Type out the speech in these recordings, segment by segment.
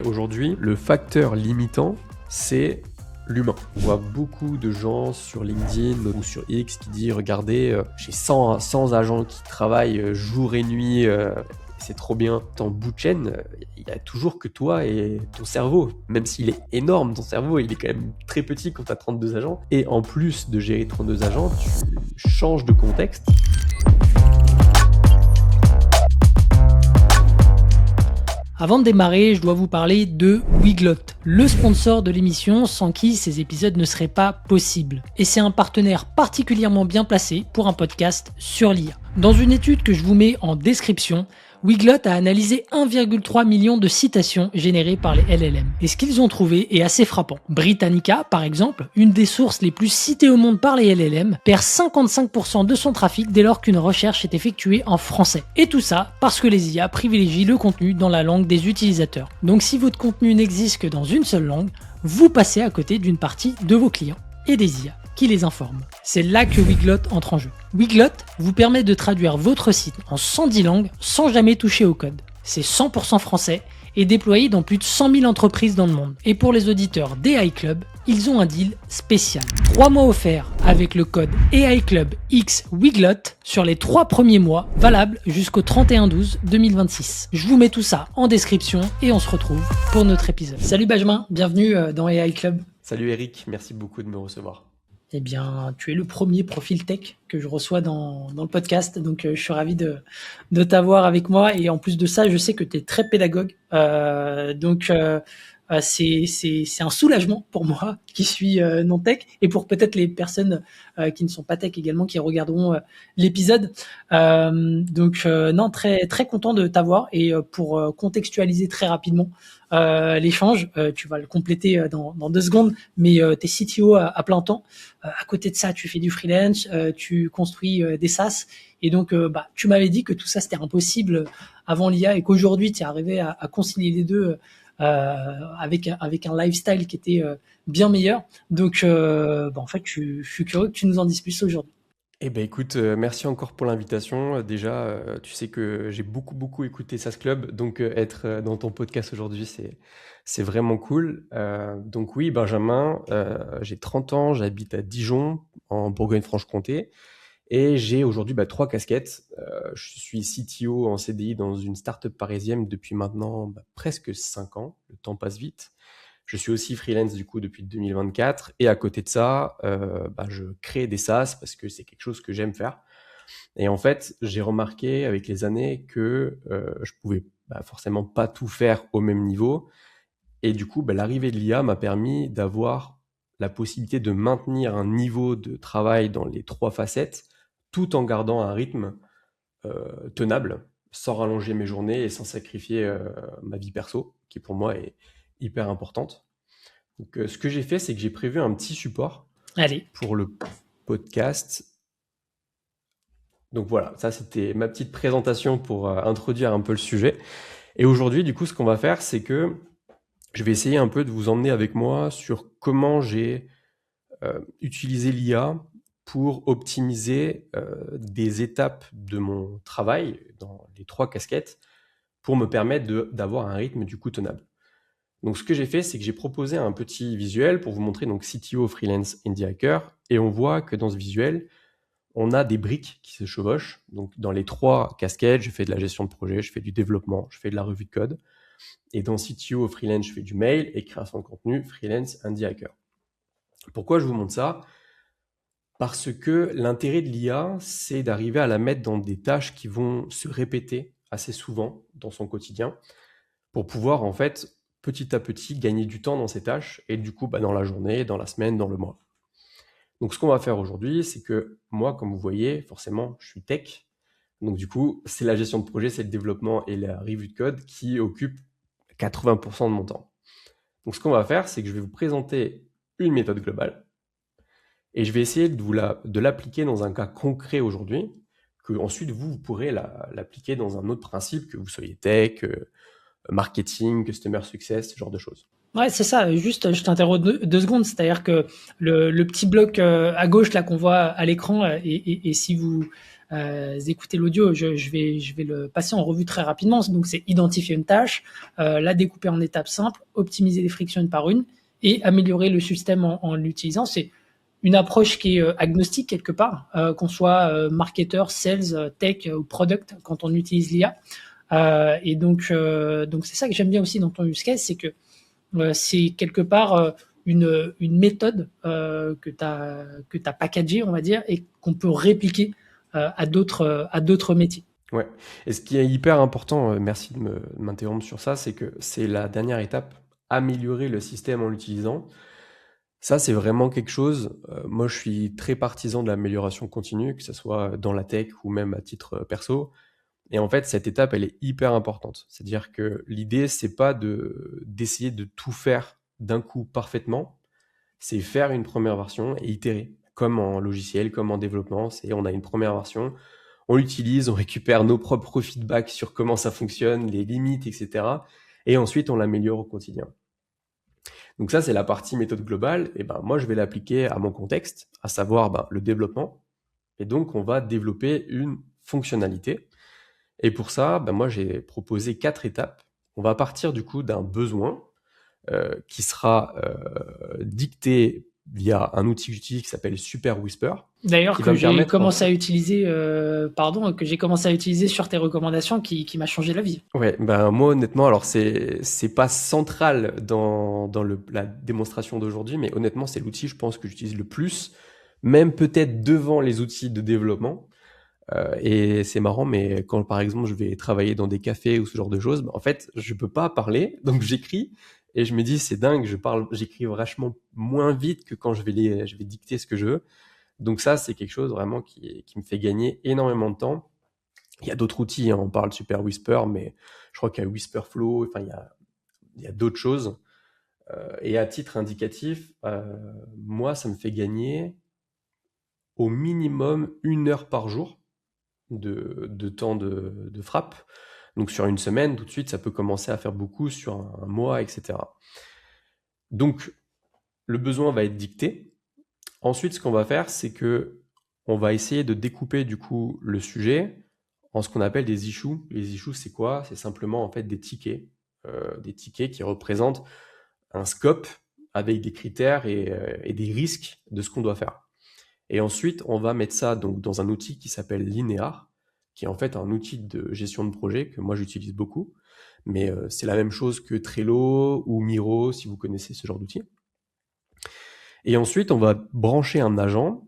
Aujourd'hui, le facteur limitant, c'est l'humain. On voit beaucoup de gens sur LinkedIn ou sur X qui disent « Regardez, j'ai 100 agents qui travaillent jour et nuit, c'est trop bien. » En bout de chaîne, il n'y a toujours que toi et ton cerveau. Même s'il est énorme, ton cerveau, il est quand même très petit quand tu as 32 agents. Et en plus de gérer 32 agents, tu changes de contexte. Avant de démarrer, je dois vous parler de Weglot, le sponsor de l'émission sans qui ces épisodes ne seraient pas possibles. Et c'est un partenaire particulièrement bien placé pour un podcast sur l'IA. Dans une étude que je vous mets en description, Weglot a analysé 1,3 million de citations générées par les LLM. Et ce qu'ils ont trouvé est assez frappant. Britannica, par exemple, une des sources les plus citées au monde par les LLM, perd 55% de son trafic dès lors qu'une recherche est effectuée en français. Et tout ça parce que les IA privilégient le contenu dans la langue des utilisateurs. Donc si votre contenu n'existe que dans une seule langue, vous passez à côté d'une partie de vos clients et des IA qui les informent. C'est là que Weglot entre en jeu. Weglot vous permet de traduire votre site en 110 langues sans jamais toucher au code. C'est 100% français et déployé dans plus de 100 000 entreprises dans le monde. Et pour les auditeurs d'AI Club, ils ont un deal spécial. 3 mois offerts avec le code AI Club X Weglot sur les 3 premiers mois, valable jusqu'au 31/12/2026. Je vous mets tout ça en description et on se retrouve pour notre épisode. Salut Benjamin, bienvenue dans AI Club. Salut Eric, merci beaucoup de me recevoir. Eh bien, tu es le premier profil tech que je reçois dans le podcast, donc je suis ravi de t'avoir avec moi. Et en plus de ça, je sais que tu es très pédagogue, donc c'est un soulagement pour moi qui suis non tech et pour peut-être les personnes qui ne sont pas tech également qui regarderont l'épisode. Donc non, très très content de t'avoir et pour contextualiser très rapidement l'échange, tu vas le compléter dans 2 secondes, mais t'es CTO à plein temps. À côté de ça, tu fais du freelance, tu construis des SaaS, et donc tu m'avais dit que tout ça c'était impossible avant l'IA et qu'aujourd'hui tu es arrivé à concilier les deux avec un lifestyle qui était bien meilleur. Donc en fait, je suis curieux que tu nous en dises plus aujourd'hui. Eh ben écoute, merci encore pour l'invitation. Déjà, tu sais que j'ai beaucoup écouté SaaS Club, donc être dans ton podcast aujourd'hui, c'est vraiment cool. Donc oui, Benjamin, j'ai 30 ans, j'habite à Dijon, en Bourgogne-Franche-Comté, et j'ai aujourd'hui 3 casquettes. Je suis CTO en CDI dans une startup parisienne depuis maintenant presque 5 ans. Le temps passe vite. Je suis aussi freelance du coup depuis 2024 et à côté de ça, je crée des SaaS parce que c'est quelque chose que j'aime faire. Et en fait, j'ai remarqué avec les années que je pouvais forcément pas tout faire au même niveau. Et du coup, l'arrivée de l'IA m'a permis d'avoir la possibilité de maintenir un niveau de travail dans les 3 facettes, tout en gardant un rythme tenable, sans rallonger mes journées et sans sacrifier ma vie perso, qui pour moi est hyper importante. Donc, ce que j'ai fait, c'est que j'ai prévu un petit support pour le podcast. Donc voilà, ça c'était ma petite présentation pour introduire un peu le sujet. Et aujourd'hui, du coup, ce qu'on va faire, c'est que je vais essayer un peu de vous emmener avec moi sur comment j'ai utilisé l'IA pour optimiser des étapes de mon travail dans les 3 casquettes pour me permettre d'avoir un rythme du coup tenable. Donc ce que j'ai fait, c'est que j'ai proposé un petit visuel pour vous montrer donc CTO, freelance, indie hacker, et on voit que dans ce visuel, on a des briques qui se chevauchent. Donc dans les 3 casquettes, je fais de la gestion de projet, je fais du développement, je fais de la revue de code, et dans CTO, freelance, je fais du mail, et création de contenu, freelance, indie hacker. Pourquoi je vous montre ça ? Parce que l'intérêt de l'IA, c'est d'arriver à la mettre dans des tâches qui vont se répéter assez souvent dans son quotidien, pour pouvoir en fait petit à petit gagner du temps dans ces tâches et du coup dans la journée, dans la semaine, dans le mois. Donc ce qu'on va faire aujourd'hui, c'est que moi, comme vous voyez, forcément, je suis tech. Donc du coup, c'est la gestion de projet, c'est le développement et la revue de code qui occupent 80% de mon temps. Donc ce qu'on va faire, c'est que je vais vous présenter une méthode globale et je vais essayer de l'appliquer dans un cas concret aujourd'hui, que ensuite vous pourrez l'appliquer dans un autre principe, que vous soyez tech, marketing, customer success, ce genre de choses. Ouais, c'est ça. Juste, je t'interromps 2 secondes. C'est-à-dire que le petit bloc à gauche là qu'on voit à l'écran, et si vous écouté l'audio, je vais le passer en revue très rapidement. Donc, c'est identifier une tâche, la découper en étapes simples, optimiser les frictions une par une et améliorer le système en l'utilisant. C'est une approche qui est agnostique quelque part, qu'on soit marketeur, sales, tech ou product quand on utilise l'IA. Et donc c'est ça que j'aime bien aussi dans ton use case, c'est que c'est quelque part une méthode que tu as packagée, on va dire, et qu'on peut répliquer à d'autres métiers. Ouais. Et ce qui est hyper important, merci de m'interrompre sur ça, c'est que c'est la dernière étape, améliorer le système en l'utilisant. Ça, c'est vraiment quelque chose. Moi, je suis très partisan de l'amélioration continue, que ce soit dans la tech ou même à titre perso. Et en fait, cette étape, elle est hyper importante. C'est-à-dire que l'idée, c'est pas d'essayer de tout faire d'un coup parfaitement. C'est faire une première version et itérer. Comme en logiciel, comme en développement. C'est on a une première version, on l'utilise, on récupère nos propres feedbacks sur comment ça fonctionne, les limites, etc. Et ensuite, on l'améliore au quotidien. Donc ça, c'est la partie méthode globale. Et ben, moi, je vais l'appliquer à mon contexte, à savoir le développement. Et donc, on va développer une fonctionnalité. Et pour ça, ben, moi, j'ai proposé 4 étapes. On va partir du coup d'un besoin qui sera dicté via un outil que j'utilise qui s'appelle Super Whisper. D'ailleurs, que j'ai commencé à utiliser, que j'ai commencé à utiliser sur tes recommandations, qui m'a changé la vie. Ouais, ben moi honnêtement, alors c'est pas central dans la démonstration d'aujourd'hui, mais honnêtement, c'est l'outil, je pense, que j'utilise le plus, même peut-être devant les outils de développement. Et c'est marrant, mais quand par exemple je vais travailler dans des cafés ou ce genre de choses, en fait, je peux pas parler, donc j'écris. Et je me dis, c'est dingue, j'écris vachement moins vite que quand je vais dicter ce que je veux. Donc ça, c'est quelque chose vraiment qui me fait gagner énormément de temps. Il y a d'autres outils, hein, on parle de Super Whisper, mais je crois qu'il y a Whisperflow, enfin il y a d'autres choses. Et à titre indicatif, moi, ça me fait gagner au minimum 1 heure par jour de temps de frappe. Donc sur une semaine, tout de suite, ça peut commencer à faire beaucoup sur un mois, etc. Donc le besoin va être dicté. Ensuite, ce qu'on va faire, c'est que on va essayer de découper du coup le sujet en ce qu'on appelle des issues. Les issues, c'est quoi? C'est simplement en fait des tickets qui représentent un scope avec des critères et des risques de ce qu'on doit faire. Et ensuite, on va mettre ça donc dans un outil qui s'appelle Linear, qui est en fait un outil de gestion de projet que moi j'utilise beaucoup. Mais c'est la même chose que Trello ou Miro, si vous connaissez ce genre d'outil. Et ensuite, on va brancher un agent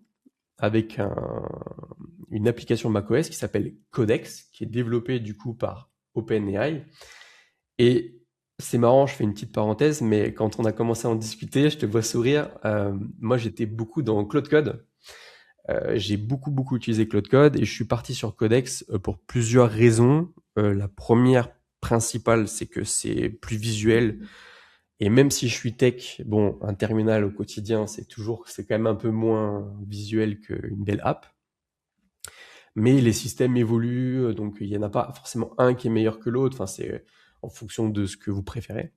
avec une application macOS qui s'appelle Codex, qui est développée du coup par OpenAI. Et c'est marrant, je fais une petite parenthèse, mais quand on a commencé à en discuter, je te vois sourire. Moi, j'étais beaucoup dans Claude Code. J'ai beaucoup utilisé Claude Code et je suis parti sur Codex pour plusieurs raisons. La première principale, c'est que c'est plus visuel. Et même si je suis tech, bon, un terminal au quotidien, c'est quand même un peu moins visuel qu'une belle app. Mais les systèmes évoluent, donc il n'y en a pas forcément un qui est meilleur que l'autre. Enfin, c'est en fonction de ce que vous préférez.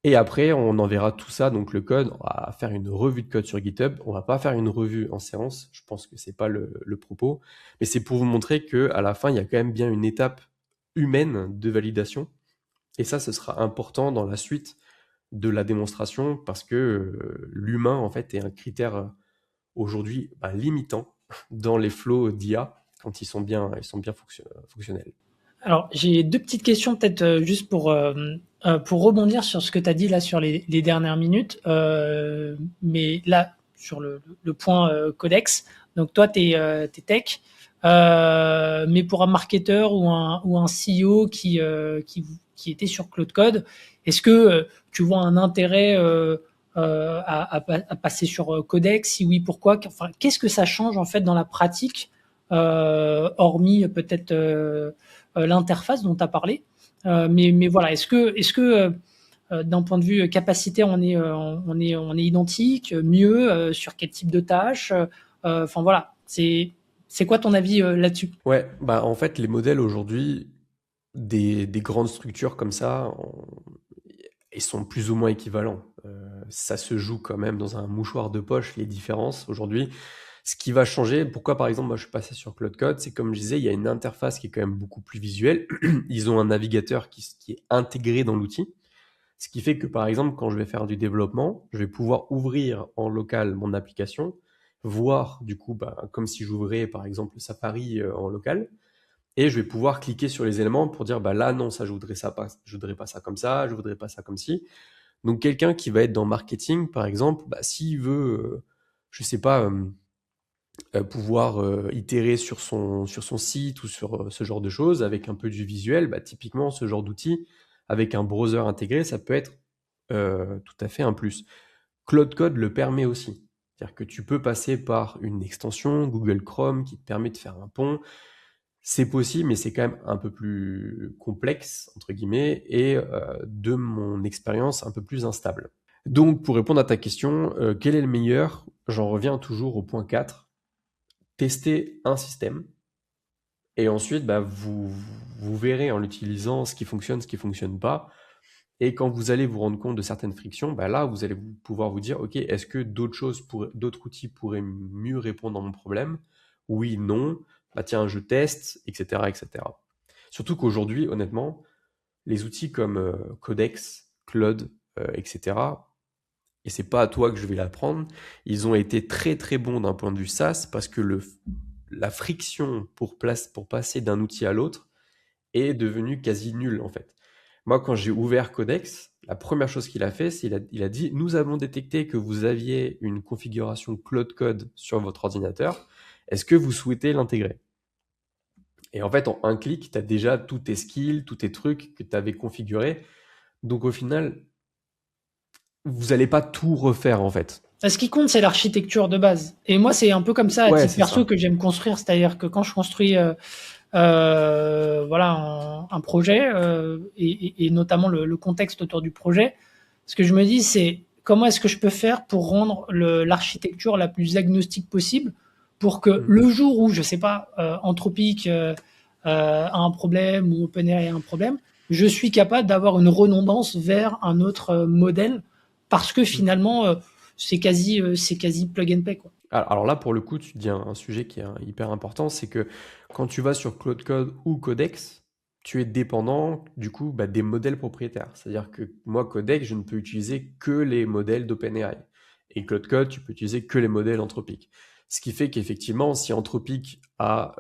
Et après, on enverra tout ça, donc le code, on va faire une revue de code sur GitHub. On va pas faire une revue en séance. Je pense que c'est pas le propos. Mais c'est pour vous montrer que à la fin, il y a quand même bien une étape humaine de validation. Et ça, ce sera important dans la suite de la démonstration parce que l'humain, en fait, est un critère aujourd'hui limitant dans les flows d'IA quand ils sont bien fonctionnels. Alors, j'ai 2 petites questions peut-être juste pour rebondir sur ce que tu as dit là sur les dernières minutes. Mais là, sur le point Codex, donc toi, tu es tech, mais pour un marketeur ou un CEO qui était sur Claude Code, est-ce que tu vois un intérêt à passer sur Codex? Si oui, pourquoi? Enfin, qu'est-ce que ça change en fait dans la pratique, hormis peut-être l'interface dont tu as parlé? Mais voilà, est-ce que d'un point de vue capacité, on est identique, mieux, sur quel type de tâches? Enfin voilà, c'est quoi ton avis là-dessus? Ouais, en fait, les modèles aujourd'hui, des grandes structures comme ça, ils sont plus ou moins équivalents. Ça se joue quand même dans un mouchoir de poche, les différences aujourd'hui. Ce qui va changer, pourquoi par exemple moi je suis passé sur Claude Code, c'est comme je disais, il y a une interface qui est quand même beaucoup plus visuelle. Ils ont un navigateur qui est intégré dans l'outil, ce qui fait que par exemple quand je vais faire du développement, je vais pouvoir ouvrir en local mon application, voir du coup comme si j'ouvrais par exemple Safari en local, et je vais pouvoir cliquer sur les éléments pour dire là non, ça je voudrais pas ça comme ça, je voudrais pas ça comme ci. Donc quelqu'un qui va être dans marketing par exemple, s'il veut je sais pas pouvoir itérer sur son site ou sur ce genre de choses avec un peu du visuel, typiquement ce genre d'outil avec un browser intégré, ça peut être tout à fait un plus. Cloud Code le permet aussi. C'est-à-dire que tu peux passer par une extension Google Chrome qui te permet de faire un pont. C'est possible, mais c'est quand même un peu plus complexe, entre guillemets, et de mon expérience, un peu plus instable. Donc, pour répondre à ta question, quel est le meilleur? J'en reviens toujours au point 4. Tester un système, et ensuite, vous verrez en l'utilisant ce qui fonctionne pas. Et quand vous allez vous rendre compte de certaines frictions, là, vous allez pouvoir vous dire, OK, est-ce que d'autres outils pourraient mieux répondre à mon problème? Oui, non. Tiens, je teste, etc., etc. Surtout qu'aujourd'hui, honnêtement, les outils comme Codex, Claude, etc., et c'est pas à toi que je vais l'apprendre, ils ont été très très bons d'un point de vue SaaS parce que la friction pour passer d'un outil à l'autre est devenue quasi nulle en fait. Moi, quand j'ai ouvert Codex, la première chose qu'il a fait, c'est il a dit nous avons détecté que vous aviez une configuration Cloud Code sur votre ordinateur. Est-ce que vous souhaitez l'intégrer? Et en fait, en un clic, tu as déjà tous tes skills, tous tes trucs que tu avais configurés. Donc au final, vous n'allez pas tout refaire en fait. Ce qui compte, c'est l'architecture de base. Et moi, c'est un peu comme ça, à Ouais, titre c'est perso, ça. que j'aime construire. C'est-à-dire que quand je construis voilà, un projet, et notamment le contexte autour du projet, ce que je me dis, c'est comment est-ce que je peux faire pour rendre l'architecture la plus agnostique possible pour que Mm. le jour où, je sais pas, Anthropic a un problème ou OpenAI a un problème, je suis capable d'avoir une redondance vers un autre modèle parce que Mm. finalement, c'est quasi plug and play, quoi. Alors là, pour le coup, tu dis un sujet qui est hyper important, c'est que quand tu vas sur Cloud Code ou Codex, tu es dépendant du coup des modèles propriétaires. C'est-à-dire que moi, Codex, je ne peux utiliser que les modèles d'OpenAI. Et Cloud Code, tu peux utiliser que les modèles Anthropic. Ce qui fait qu'effectivement, si Anthropic a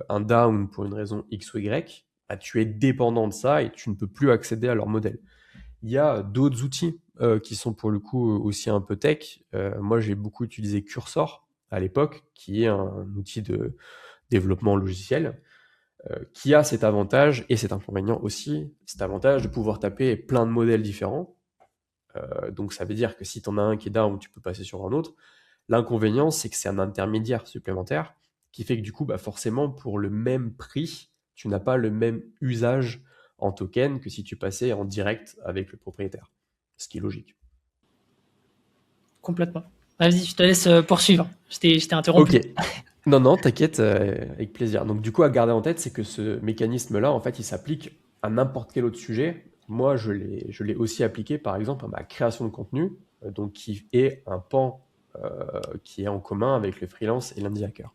un down pour une raison X ou Y, tu es dépendant de ça et tu ne peux plus accéder à leur modèle. Il y a d'autres outils qui sont pour le coup aussi un peu tech. Moi, j'ai beaucoup utilisé Cursor à l'époque, qui est un outil de développement logiciel, qui a cet avantage et cet inconvénient aussi, cet avantage de pouvoir taper plein de modèles différents. Donc ça veut dire que si tu en as un qui est down, tu peux passer sur un autre. L'inconvénient, c'est que c'est un intermédiaire supplémentaire qui fait que du coup, forcément, pour le même prix, tu n'as pas le même usage en token que si tu passais en direct avec le propriétaire. Ce qui est logique. Complètement. Vas-y, je te laisse poursuivre. Je t'ai Ok. interrompu. Non, non, t'inquiète, avec plaisir. Donc du coup, à garder en tête, c'est que ce mécanisme-là, en fait, il s'applique à n'importe quel autre sujet. Moi, je l'ai aussi appliqué, par exemple, à ma création de contenu, donc qui est un pan qui est en commun avec le freelance et l'indie hacker.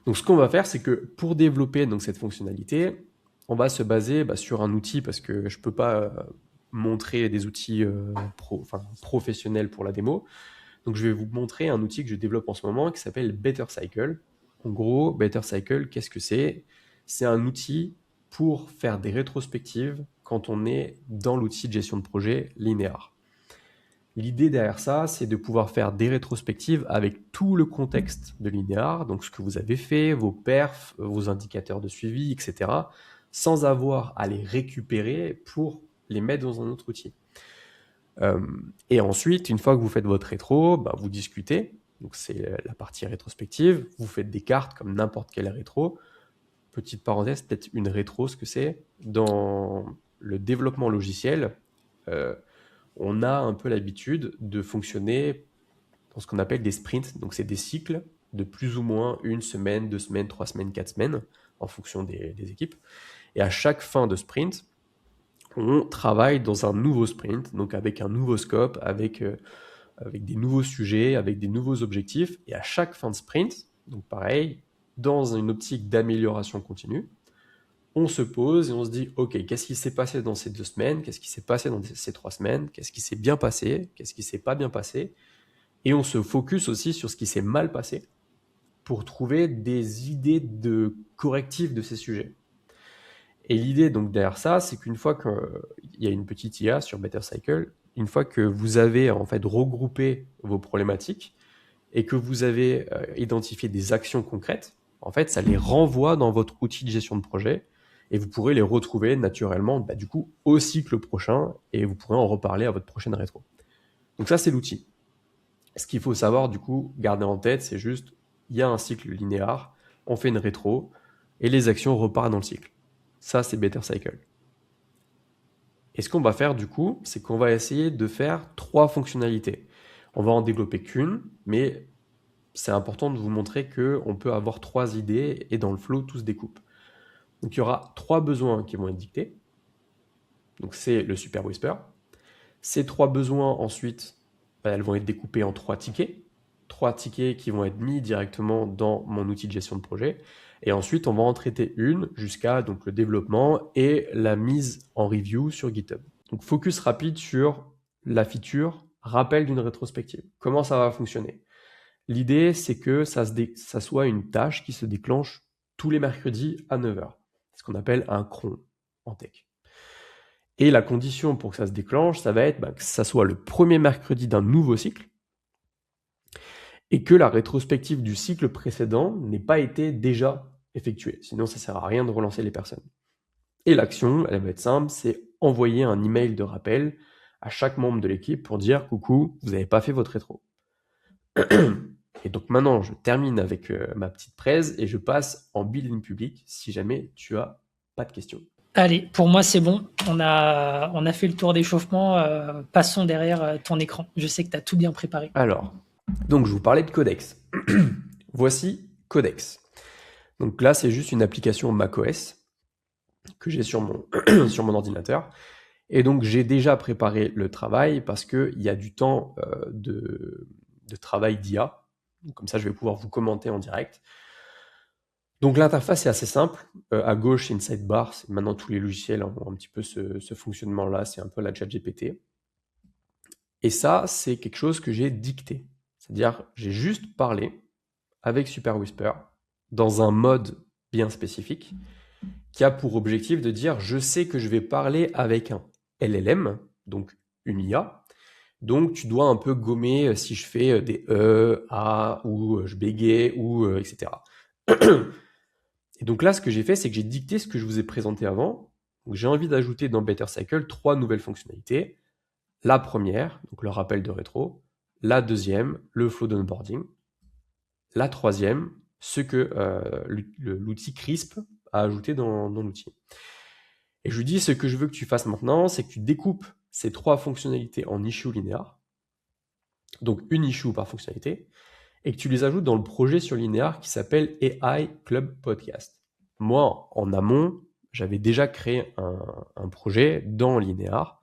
Donc ce qu'on va faire, c'est que pour développer donc, cette fonctionnalité, on va se baser sur un outil parce que je ne peux pas montrer des outils professionnels pour la démo. Donc je vais vous montrer un outil que je développe en ce moment qui s'appelle BetterCycle. En gros, BetterCycle, qu'est-ce que c'est? C'est un outil pour faire des rétrospectives quand on est dans l'outil de gestion de projet Linear. L'idée derrière ça, c'est de pouvoir faire des rétrospectives avec tout le contexte de Linear, donc ce que vous avez fait, vos perfs, vos indicateurs de suivi, etc., sans avoir à les récupérer pour les mettre dans un autre outil. Et ensuite, une fois que vous faites votre rétro, vous discutez, donc c'est la partie rétrospective, vous faites des cartes comme n'importe quelle rétro. Petite parenthèse, peut-être une rétro, ce que c'est, dans le développement logiciel, on a un peu l'habitude de fonctionner dans ce qu'on appelle des sprints. Donc, c'est des cycles de plus ou moins 1 semaine, 2 semaines, 3 semaines, 4 semaines, en fonction des équipes. Et à chaque fin de sprint, on travaille dans un nouveau sprint, donc avec un nouveau scope, avec avec des nouveaux sujets, avec des nouveaux objectifs. Et à chaque fin de sprint, donc pareil, dans une optique d'amélioration continue, on se pose et on se dit, OK, qu'est-ce qui s'est passé dans ces 2 semaines? Qu'est-ce qui s'est passé dans ces 3 semaines? Qu'est-ce qui s'est bien passé? Qu'est-ce qui s'est pas bien passé? Et on se focus aussi sur ce qui s'est mal passé pour trouver des idées de correctifs de ces sujets. Et l'idée donc derrière ça, c'est qu'une fois qu'il y a une petite IA sur BetterCycle, une fois que vous avez en fait regroupé vos problématiques et que vous avez identifié des actions concrètes, en fait, ça les renvoie dans votre outil de gestion de projet et vous pourrez les retrouver naturellement du coup au cycle prochain et vous pourrez en reparler à votre prochaine rétro. Donc ça, c'est l'outil. Ce qu'il faut savoir, du coup, garder en tête, c'est juste, il y a un cycle linéaire, on fait une rétro et les actions repartent dans le cycle. Ça, c'est BetterCycle. Et ce qu'on va faire, du coup, c'est qu'on va essayer de faire 3 fonctionnalités. On va en développer qu'une, mais c'est important de vous montrer qu'on peut avoir 3 idées et dans le flow, tout se découpe. Donc, il y aura 3 besoins qui vont être dictés. Donc, c'est le Super Whisper. Ces 3 besoins, ensuite, elles vont être découpées en 3 tickets. 3 tickets qui vont être mis directement dans mon outil de gestion de projet. Et ensuite, on va en traiter une jusqu'à donc, le développement et la mise en review sur GitHub. Donc, focus rapide sur la feature rappel d'une rétrospective. Comment ça va fonctionner? L'idée, c'est que ça soit une tâche qui se déclenche tous les mercredis à 9h. C'est ce qu'on appelle un cron en tech. Et la condition pour que ça se déclenche, ça va être que ça soit le premier mercredi d'un nouveau cycle et que la rétrospective du cycle précédent n'ait pas été déjà effectuée. Sinon, ça ne sert à rien de relancer les personnes. Et l'action, elle va être simple, c'est envoyer un email de rappel à chaque membre de l'équipe pour dire « Coucou, vous n'avez pas fait votre rétro ». Et donc maintenant, je termine avec ma petite presse et je passe en building public si jamais tu as pas de questions. Allez, pour moi, c'est bon. On a fait le tour d'échauffement. Passons derrière ton écran. Je sais que tu as tout bien préparé. Alors, donc je vous parlais de Codex. Voici Codex. Donc là, c'est juste une application macOS que j'ai sur mon ordinateur. Et donc, j'ai déjà préparé le travail parce qu'il y a du temps de travail d'IA. Comme ça, je vais pouvoir vous commenter en direct. Donc l'interface est assez simple. À gauche, c'est une sidebar. Maintenant, tous les logiciels ont un petit peu ce fonctionnement-là. C'est un peu la ChatGPT. Et ça, c'est quelque chose que j'ai dicté. C'est-à-dire, j'ai juste parlé avec Super Whisper dans un mode bien spécifique qui a pour objectif de dire je sais que je vais parler avec un LLM, donc une IA. Donc, tu dois un peu gommer si je fais des A, ou je bégaye, ou etc. Et donc là, ce que j'ai fait, c'est que j'ai dicté ce que je vous ai présenté avant. Donc, j'ai envie d'ajouter dans BetterCycle 3 nouvelles fonctionnalités. La première, donc le rappel de rétro. La deuxième, le flow d'onboarding. La troisième, ce que l'outil CRISP a ajouté dans l'outil. Et je lui dis, ce que je veux que tu fasses maintenant, c'est que tu découpes ces 3 fonctionnalités en issue linéaire. Donc une issue par fonctionnalité. Et que tu les ajoutes dans le projet sur Linear qui s'appelle AI Club Podcast. Moi, en amont, j'avais déjà créé un projet dans Linear.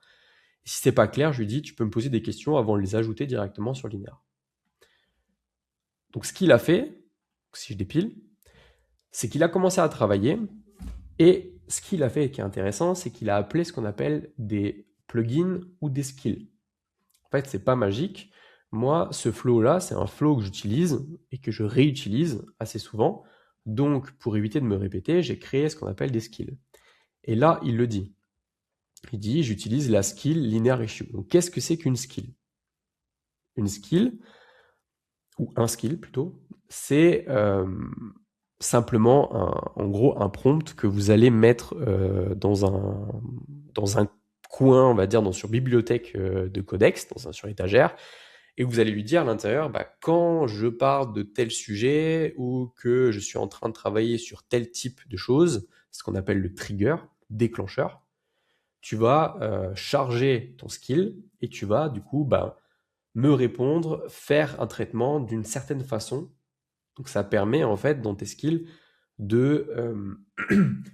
Et si c'est pas clair, je lui dis, tu peux me poser des questions avant de les ajouter directement sur Linear. Donc ce qu'il a fait, si je dépile, c'est qu'il a commencé à travailler. Et ce qu'il a fait et qui est intéressant, c'est qu'il a appelé ce qu'on appelle des plugins ou des skills. En fait, c'est pas magique. Moi, ce flow-là, c'est un flow que j'utilise et que je réutilise assez souvent. Donc, pour éviter de me répéter, j'ai créé ce qu'on appelle des skills. Et là, il le dit. Il dit, j'utilise la skill linear issue. Donc, qu'est-ce que c'est qu'une skill? Une skill, ou un skill plutôt, c'est simplement, en gros, un prompt que vous allez mettre dans un coin, on va dire, sur bibliothèque de Codex, sur étagère. Et vous allez lui dire à l'intérieur, quand je parle de tel sujet ou que je suis en train de travailler sur tel type de choses, c'est ce qu'on appelle le trigger, déclencheur, tu vas charger ton skill et tu vas du coup me répondre, faire un traitement d'une certaine façon. Donc ça permet en fait dans tes skills de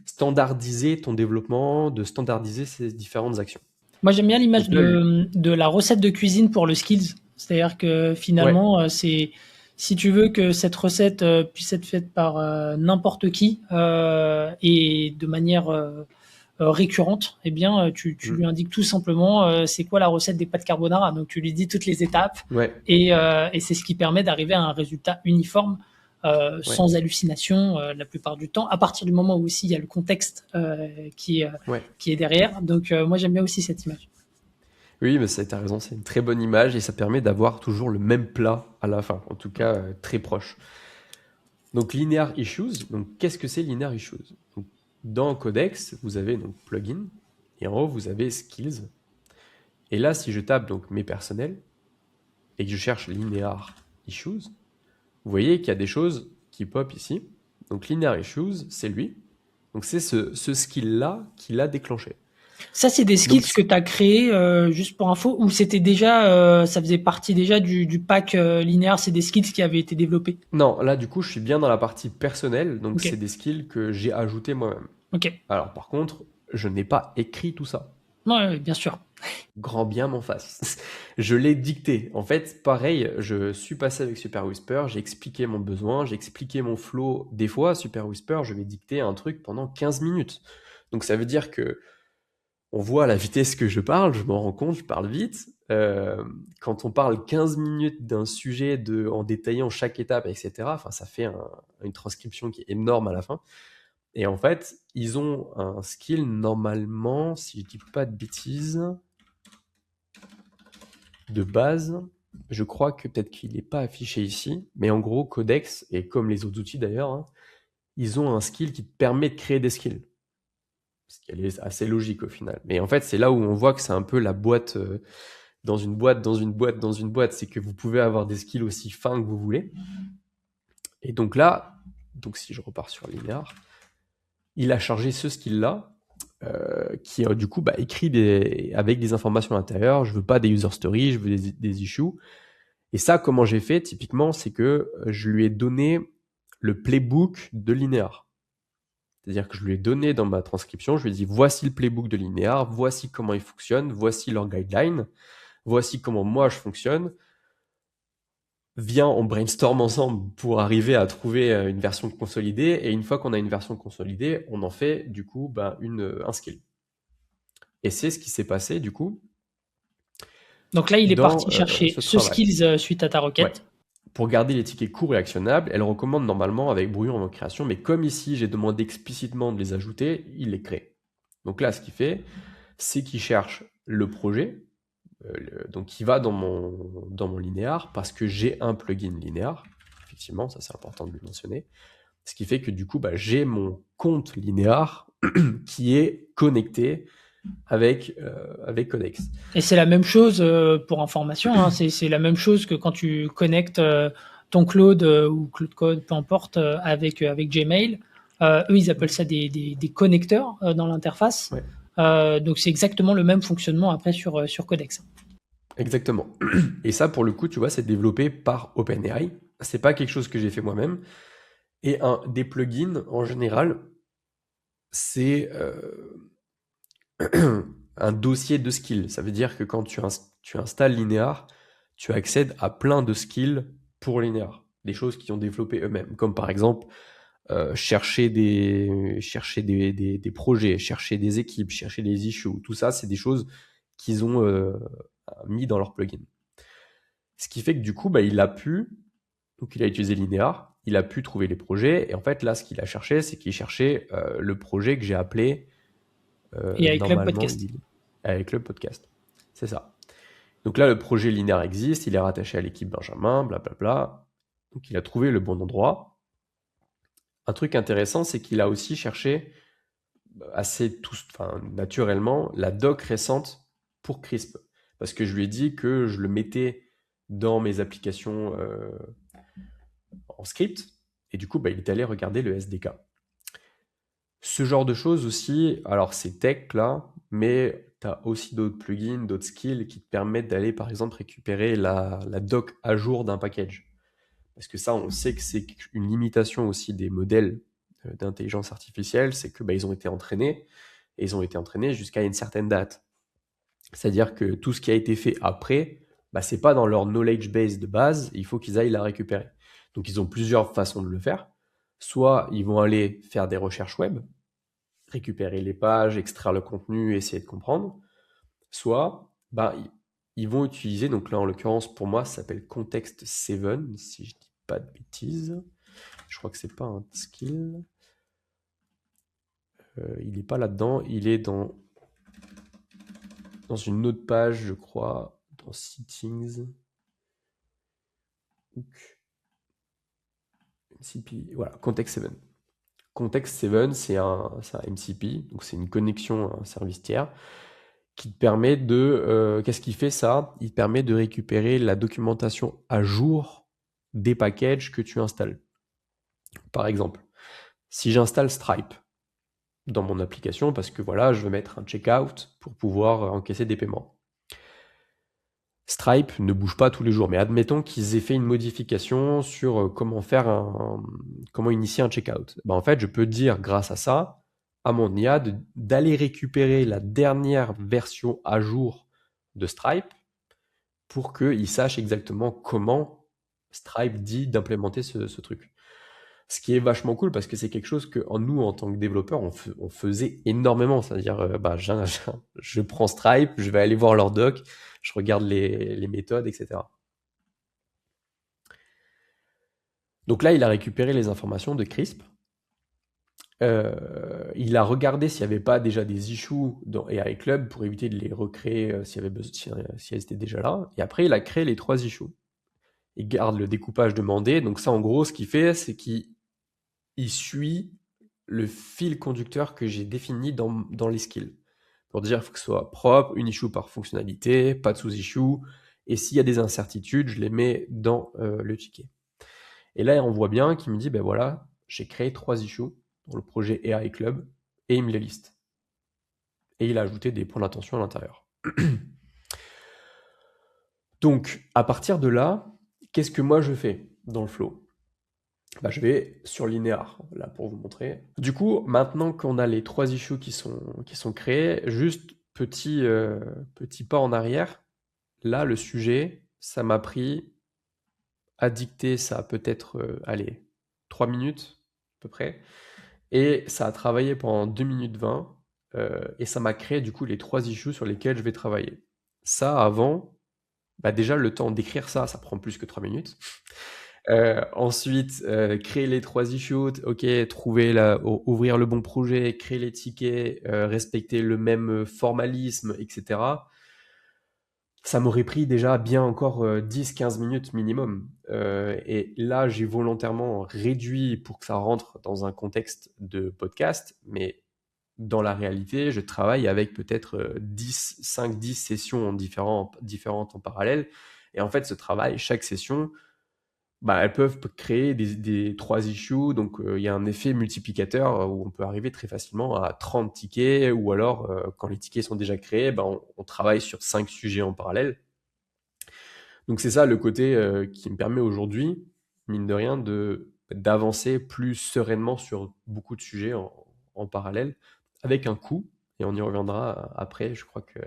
standardiser ton développement, de standardiser ces différentes actions. Moi, j'aime bien l'image de la recette de cuisine pour le skills. C'est-à-dire que Ouais, finalement, si tu veux que cette recette puisse être faite par n'importe qui et de manière récurrente, eh bien, tu lui mm, indiques tout simplement c'est quoi la recette des pâtes carbonara. Donc, tu lui dis toutes les étapes ouais, et c'est ce qui permet d'arriver à un résultat uniforme ouais, sans hallucination la plupart du temps, à partir du moment où aussi il y a le contexte ouais. qui est derrière. Donc, moi, j'aime bien aussi cette image. Oui, mais t'as raison, c'est une très bonne image et ça permet d'avoir toujours le même plat à la fin, en tout cas très proche. Donc Linear Issues, donc qu'est-ce que c'est Linear Issues? Donc, dans Codex, vous avez donc plugin et en haut vous avez skills. Et là, si je tape donc mes personnels et que je cherche Linear Issues, vous voyez qu'il y a des choses qui pop ici. Donc Linear Issues, c'est lui. Donc c'est ce skill-là qui l'a déclenché. Ça, c'est des skills Donc que tu as créés juste pour info, ou c'était déjà, ça faisait partie déjà du pack linéaire, c'est des skills qui avaient été développés. non, là du coup, je suis bien dans la partie personnelle, donc Ok, c'est des skills que j'ai ajoutés moi-même. ok. Alors par contre, je n'ai pas écrit tout ça. Ouais, ouais, bien sûr. Grand bien m'en fasse. Je l'ai dicté. En fait, pareil, je suis passé avec Super Whisper, j'ai expliqué mon besoin, j'ai expliqué mon flow. Des fois, Super Whisper, je vais dicter un truc pendant 15 minutes. Donc ça veut dire que on voit à la vitesse que je parle, je m'en rends compte, je parle vite. Quand on parle 15 minutes d'un sujet en détaillant chaque étape, etc., enfin, ça fait une transcription qui est énorme à la fin. Et en fait, ils ont un skill normalement, si je dis pas de bêtises, de base. Je crois que peut-être qu'il n'est pas affiché ici, mais en gros, Codex, et comme les autres outils d'ailleurs, hein, ils ont un skill qui te permet de créer des skills. Ce qui est assez logique au final. Mais en fait, c'est là où on voit que c'est un peu la boîte dans une boîte, dans une boîte, dans une boîte. C'est que vous pouvez avoir des skills aussi fins que vous voulez. Et donc là, donc si je repars sur Linear, il a chargé ce skill-là, qui du coup écrit avec des informations à l'intérieur. Je veux pas des user stories, je veux des issues. Et ça, comment j'ai fait typiquement, c'est que je lui ai donné le playbook de Linear. C'est-à-dire que je lui ai donné dans ma transcription, je lui ai dit voici le playbook de Linear, voici comment il fonctionne, voici leur guideline, voici comment moi je fonctionne. Viens, on brainstorm ensemble pour arriver à trouver une version consolidée. Et une fois qu'on a une version consolidée, on en fait du coup un skill. Et c'est ce qui s'est passé du coup Donc là, il est dans parti chercher ce ce travail. skills suite à ta Ouais. requête. Pour garder les tickets courts et actionnables, elle recommande normalement avec brouillon en création, mais comme ici j'ai demandé explicitement de les ajouter, il les crée. Donc là, ce qu'il fait, c'est qu'il cherche le projet, donc il va dans mon linéaire parce que j'ai un plugin linéaire. Effectivement, ça c'est important de le mentionner. Ce qui fait que du coup, j'ai mon compte linéaire qui est connecté avec Codex. Et c'est la même chose pour information, hein, c'est la même chose que quand tu connectes ton Cloud ou Cloud Code, peu importe, avec Gmail. Eux, ils appellent Ouais. ça des connecteurs dans l'interface. Ouais, Donc c'est exactement le même fonctionnement après sur Codex. exactement. Et ça, pour le coup, tu vois, c'est développé par OpenAI. C'est pas quelque chose que j'ai fait moi-même. Et des plugins, en général, c'est un dossier de skills. Ça veut dire que quand tu installes Linear, tu accèdes à plein de skills pour Linear. Des choses qu'ils ont développées eux-mêmes. Comme par exemple, chercher des projets, chercher des équipes, chercher des issues. Tout ça, c'est des choses qu'ils ont mis dans leur plugin. Ce qui fait que du coup, donc il a utilisé Linear, il a pu trouver les projets, et en fait là, ce qu'il a cherché, c'est qu'il cherchait le projet que j'ai appelé Et avec Club normalement Podcast. avec le podcast. C'est ça. Donc là, le projet Linear existe, il est rattaché à l'équipe Benjamin, blablabla. Donc il a trouvé le bon endroit. Un truc intéressant, c'est qu'il a aussi cherché naturellement la doc récente pour Crisp. Parce que je lui ai dit que je le mettais dans mes applications en script, et du coup, il est allé regarder le SDK. Ce genre de choses aussi, alors c'est tech là, mais tu as aussi d'autres plugins, d'autres skills qui te permettent d'aller par exemple récupérer la doc à jour d'un package. Parce que ça, on sait que c'est une limitation aussi des modèles d'intelligence artificielle, c'est que ils ont été entraînés, et ils ont été entraînés jusqu'à une certaine date. C'est-à-dire que tout ce qui a été fait après bah, c'est pas dans leur knowledge base de base, il faut qu'ils aillent la récupérer. Donc ils ont plusieurs façons de le faire. Soit ils vont aller faire des recherches web, récupérer les pages, extraire le contenu, essayer de comprendre. Soit bah, ils vont utiliser, donc là en l'occurrence pour moi ça s'appelle Context 7, si je dis pas de bêtises. Je crois que c'est pas un skill. Il n'est pas là-dedans, il est dans une autre page, je crois, dans Settings. MCP, voilà, Context 7. Context 7, c'est un MCP, donc c'est une connexion à un service tiers qui te permet de... qu'est-ce qui fait ça? Il te permet de récupérer la documentation à jour des packages que tu installes. Par exemple, si j'installe Stripe dans mon application parce que voilà, je veux mettre un checkout pour pouvoir encaisser des paiements. Stripe ne bouge pas tous les jours, mais admettons qu'ils aient fait une modification sur comment initier un checkout. Ben en fait, je peux dire grâce à ça à mon IA d'aller récupérer la dernière version à jour de Stripe pour qu'il sache exactement comment Stripe dit d'implémenter ce truc. Ce qui est vachement cool parce que c'est quelque chose que nous, en tant que développeurs, on faisait énormément. C'est-à-dire, je prends Stripe, je vais aller voir leur doc, je regarde les méthodes, etc. Donc là, il a récupéré les informations de Crisp. Il a regardé s'il n'y avait pas déjà des issues dans AI Club pour éviter de les recréer si elles étaient déjà là. Et après, il a créé les 3 issues. Il garde le découpage demandé. Donc ça, en gros, ce qu'il fait, c'est qu'il suit le fil conducteur que j'ai défini dans les skills. Pour dire qu'il faut que ce soit propre, une issue par fonctionnalité, pas de sous-issue, et s'il y a des incertitudes, je les mets dans le ticket. Et là, on voit bien qu'il me dit, ben voilà, j'ai créé 3 issues dans le projet AI Club, et il me les liste. Et il a ajouté des points d'attention à l'intérieur. Donc, à partir de là, qu'est-ce que moi je fais dans le flow? Bah, je vais sur linéaire, là, pour vous montrer. Du coup, maintenant qu'on a les 3 issues qui sont créés, juste petit pas en arrière. Là, le sujet, ça m'a pris à dicter ça peut-être, 3 minutes à peu près. Et ça a travaillé pendant 2 minutes 20. Et ça m'a créé du coup les 3 issues sur lesquelles je vais travailler. Ça, avant, bah déjà le temps d'écrire ça prend plus que 3 minutes. Ensuite, créer les 3 issues, ok, ouvrir le bon projet, créer les tickets, respecter le même formalisme, etc. Ça m'aurait pris déjà bien encore 10-15 minutes minimum. Et là, j'ai volontairement réduit pour que ça rentre dans un contexte de podcast, mais dans la réalité, je travaille avec peut-être 5-10 sessions différentes en parallèle. Et en fait, ce travail, chaque session, bah, elles peuvent créer des 3 issues, donc il y a un effet multiplicateur où on peut arriver très facilement à 30 tickets, ou alors quand les tickets sont déjà créés, bah, on travaille sur 5 sujets en parallèle. Donc c'est ça le côté qui me permet aujourd'hui, mine de rien, d'avancer plus sereinement sur beaucoup de sujets en parallèle, avec un coût, et on y reviendra après. Je crois que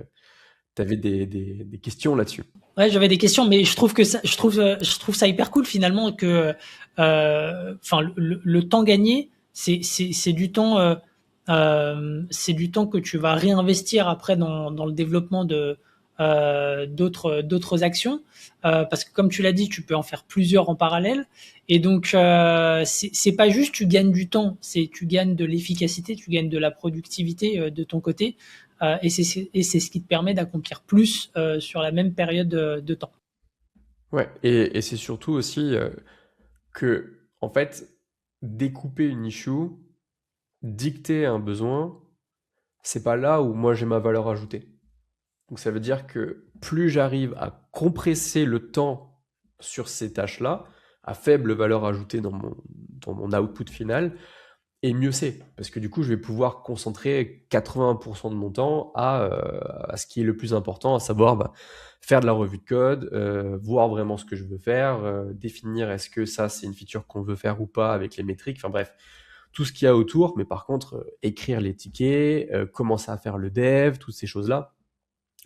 tu avais des questions là-dessus. Ouais, j'avais des questions, mais je trouve ça hyper cool finalement que, le temps gagné, c'est du temps, c'est du temps que tu vas réinvestir après dans le développement de d'autres actions, parce que comme tu l'as dit, tu peux en faire plusieurs en parallèle, et donc c'est pas juste tu gagnes du temps, c'est tu gagnes de l'efficacité, tu gagnes de la productivité de ton côté. Et c'est ce qui te permet d'accomplir plus sur la même période de temps. Ouais, et c'est surtout aussi que, en fait, découper une issue, dicter un besoin, c'est pas là où moi j'ai ma valeur ajoutée. Donc ça veut dire que plus j'arrive à compresser le temps sur ces tâches-là, à faible valeur ajoutée dans mon output final, et mieux c'est. Parce que du coup, je vais pouvoir concentrer 80% de mon temps à ce qui est le plus important, à savoir faire de la revue de code, voir vraiment ce que je veux faire, définir est-ce que ça c'est une feature qu'on veut faire ou pas avec les métriques, enfin bref, tout ce qu'il y a autour, mais par contre, écrire les tickets, commencer à faire le dev, toutes ces choses-là,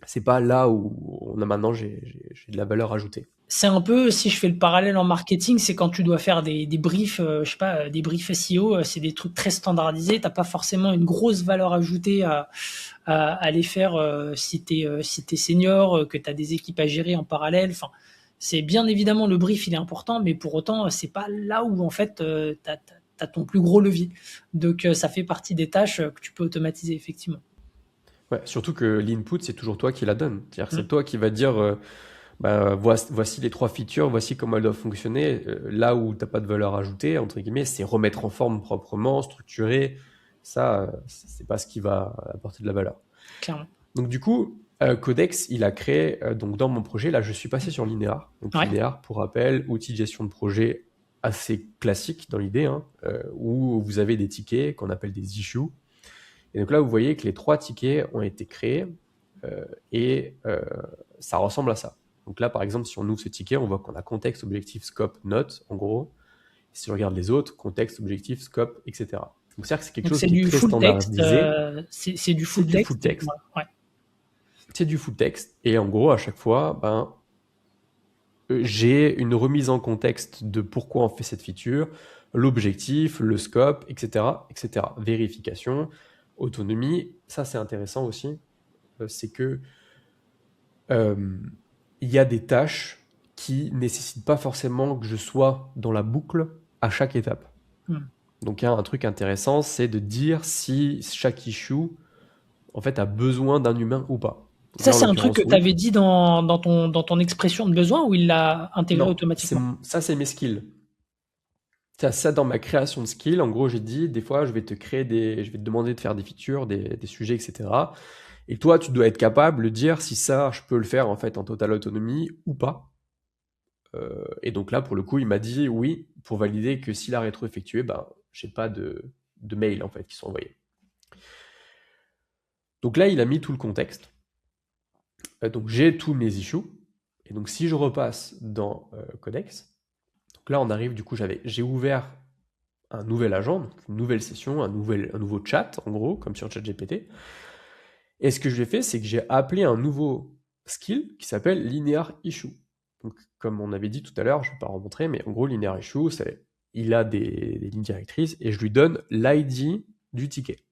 c'est pas là où je j'ai de la valeur ajoutée. C'est un peu, si je fais le parallèle en marketing, c'est quand tu dois faire des briefs, je sais pas, des briefs SEO, c'est des trucs très standardisés. T'as pas forcément une grosse valeur ajoutée à les faire si t'es senior, que tu as des équipes à gérer en parallèle. Enfin, c'est bien évidemment le brief, il est important, mais pour autant, c'est pas là où en fait t'as ton plus gros levier. Donc ça fait partie des tâches que tu peux automatiser effectivement. Ouais, surtout que l'input, c'est toujours toi qui la donne. C'est-à-dire que c'est Mm. toi qui va dire bah, voici les 3 features, voici comment elles doivent fonctionner. Là où t'as pas de valeur ajoutée, entre guillemets, c'est remettre en forme proprement, structuré. Ça, c'est pas ce qui va apporter de la valeur. Clairement. Donc du coup, Codex, il a créé, donc dans mon projet, là je suis passé sur Linear. Donc Ouais. Linear, pour rappel, outil de gestion de projet assez classique dans l'idée, hein, où vous avez des tickets qu'on appelle des issues. Et donc là, vous voyez que les 3 tickets ont été créés et ça ressemble à ça. Donc là, par exemple, si on ouvre ce ticket, on voit qu'on a contexte, objectif, scope, note, en gros. Si je regarde les autres, contexte, objectif, scope, etc. Donc c'est-à-dire que c'est quelque Donc chose c'est qui est du très full texte, standardisé. c'est du C'est full du texte. full texte. Ouais. C'est du full texte. Et en gros, à chaque fois, ben, j'ai une remise en contexte de pourquoi on fait cette feature, l'objectif, le scope, etc., etc. Vérification, autonomie. Ça, c'est intéressant aussi. C'est que il y a des tâches qui nécessitent pas forcément que je sois dans la boucle à chaque étape. Hmm. Donc, il y a un truc intéressant, c'est de dire si chaque issue, en fait, a besoin d'un humain ou pas. Donc Ça, là, en c'est un truc l'occurrence, que tu oui. avais dit dans ton expression de besoin ou il l'a intégré Non, automatiquement? ça, c'est mes skills. Ça, dans ma création de skills, en gros, j'ai dit, des fois, je vais te demander de faire des features, des sujets, etc. Et toi, tu dois être capable de dire si ça, je peux le faire, en fait, en totale autonomie ou pas. Et donc là, pour le coup, il m'a dit oui, pour valider que si la rétro est effectuée, ben, j'ai pas de mails, en fait, qui sont envoyés. Donc là, il a mis tout le contexte. Donc j'ai tous mes issues. Et donc si je repasse dans Codex, donc là, on arrive, du coup, j'ai ouvert un nouvel agent, donc une nouvelle session, un nouveau chat, en gros, comme sur ChatGPT. Et ce que j'ai fait, c'est que j'ai appelé un nouveau skill qui s'appelle Linear Issue. Donc, comme on avait dit tout à l'heure, je ne vais pas remontrer, mais en gros, Linear Issue, il a des lignes directrices et je lui donne l'ID du ticket.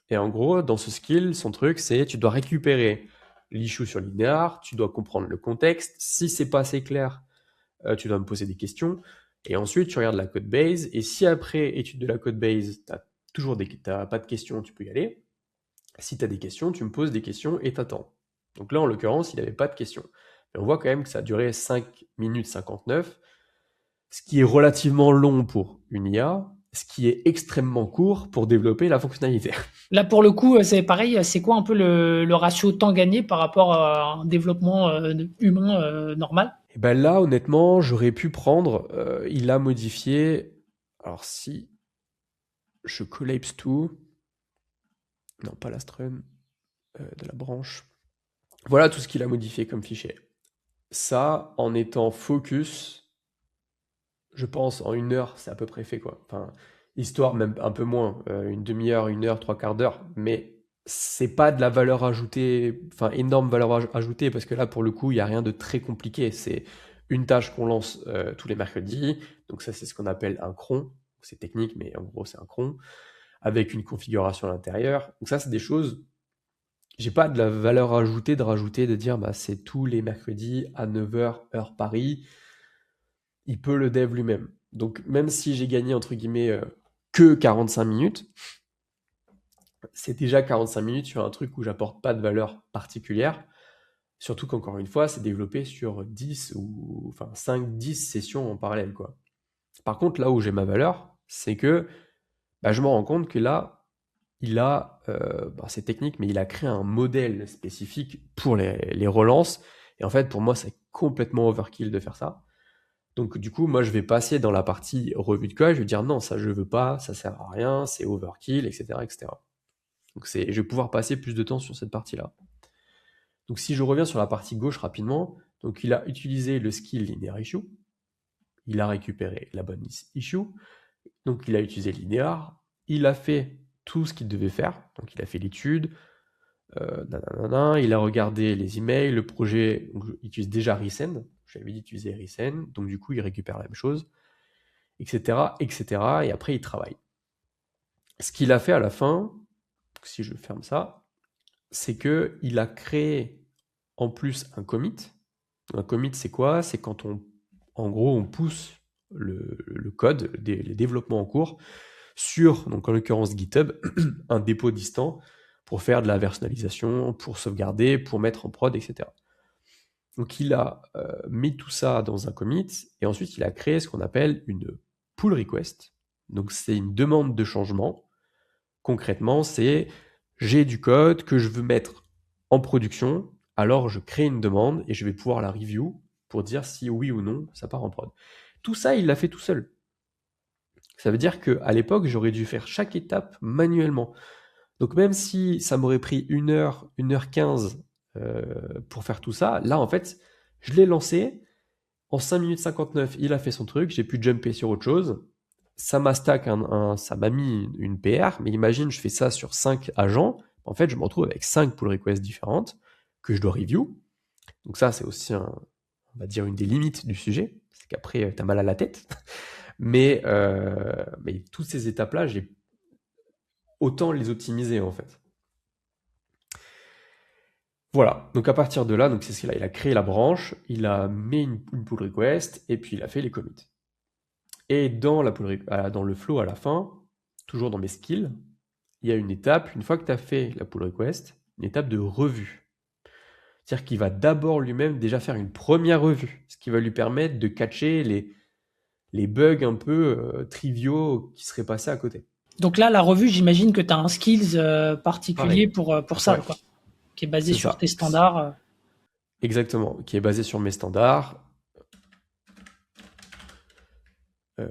Et en gros, dans ce skill, son truc, c'est tu dois récupérer l'issue sur Linear, tu dois comprendre le contexte. Si c'est pas assez clair, tu dois me poser des questions. Et ensuite, tu regardes la code base. Et si après étude de la code base, t'as pas de questions, tu peux y aller. Si tu as des questions, tu me poses des questions et t'attends. Donc là, en l'occurrence, il n'avait pas de questions. Mais on voit quand même que ça a duré 5 minutes 59, ce qui est relativement long pour une IA, ce qui est extrêmement court pour développer la fonctionnalité. Là, pour le coup, c'est pareil. C'est quoi un peu le ratio temps gagné par rapport à un développement humain normal? Et ben là, honnêtement, j'aurais pu prendre, il a modifié, alors si je collapse tout, non pas l'Astrun, de la branche, voilà tout ce qu'il a modifié comme fichier. Ça, en étant focus, je pense en 1 heure, c'est à peu près fait quoi. Enfin, histoire même un peu moins, une demi-heure, 1 heure, 3/4 d'heure, mais c'est pas de la valeur ajoutée, enfin énorme valeur ajoutée, parce que là pour le coup, il n'y a rien de très compliqué. C'est une tâche qu'on lance tous les mercredis, donc ça c'est ce qu'on appelle un cron. C'est technique, mais en gros c'est un cron, avec une configuration à l'intérieur. Donc ça c'est des choses, j'ai pas de la valeur ajoutée de rajouter, de dire bah c'est tous les mercredis à 9 h heure Paris. Il peut le dev lui-même. Donc même si j'ai gagné entre guillemets que 45 minutes, c'est déjà 45 minutes sur un truc où j'apporte pas de valeur particulière. Surtout qu'encore une fois, c'est développé sur 10 ou enfin 5-10 sessions en parallèle, quoi. Par contre, là où j'ai ma valeur, c'est que bah, je me rends compte que là, il a, bah, c'est technique, mais il a créé un modèle spécifique pour les relances. Et en fait, pour moi, c'est complètement overkill de faire ça. Donc du coup, moi, je vais passer dans la partie revue de code, je vais dire non, ça je veux pas, ça sert à rien, c'est overkill, etc., etc. Donc je vais pouvoir passer plus de temps sur cette partie-là. Donc si je reviens sur la partie gauche rapidement, donc il a utilisé le skill linear issue, il a récupéré la bonne issue, donc il a utilisé linear, il a fait tout ce qu'il devait faire, donc il a fait l'étude, nanana, il a regardé les emails, le projet, donc, il utilise déjà Resend. J'avais dit d'utiliser Resend, donc du coup, il récupère la même chose, etc., etc., et après, il travaille. Ce qu'il a fait à la fin, si je ferme ça, c'est qu'il a créé en plus un commit. Un commit, c'est quoi? C'est quand en gros, on pousse le code, les développements en cours, sur, donc en l'occurrence GitHub, un dépôt distant pour faire de la personnalisation, pour sauvegarder, pour mettre en prod, etc. Donc il a mis tout ça dans un commit, et ensuite il a créé ce qu'on appelle une pull request. Donc c'est une demande de changement. Concrètement, c'est j'ai du code que je veux mettre en production, alors je crée une demande et je vais pouvoir la review pour dire si oui ou non ça part en prod. Tout ça, il l'a fait tout seul. Ça veut dire qu'à l'époque, j'aurais dû faire chaque étape manuellement. Donc même si ça m'aurait pris 1 heure, 1h15 pour faire tout ça, là en fait, je l'ai lancé, en 5 minutes 59, il a fait son truc, j'ai pu jumper sur autre chose, ça m'a stack ça m'a mis une PR, mais imagine, je fais ça sur 5 agents, en fait, je me retrouve avec 5 pull requests différentes que je dois review. Donc ça, c'est aussi, on va dire, une des limites du sujet, c'est qu'après, tu as mal à la tête. Mais toutes ces étapes-là, j'ai autant les optimiser, en fait. Voilà, donc à partir de là, donc c'est ce qu'il a. Il a créé la branche, il a mis une pull request, et puis il a fait les commits. Et dans dans le flow à la fin, toujours dans mes skills, il y a une étape, une fois que tu as fait la pull request, une étape de revue. C'est-à-dire qu'il va d'abord lui-même déjà faire une première revue, ce qui va lui permettre de catcher les bugs un peu triviaux qui seraient passés à côté. Donc là, la revue, j'imagine que tu as un skills particulier Pareil. pour ça, Ouais, quoi, qui est basé c'est sur ça. tes standards. Exactement, qui est basé sur mes standards. Euh,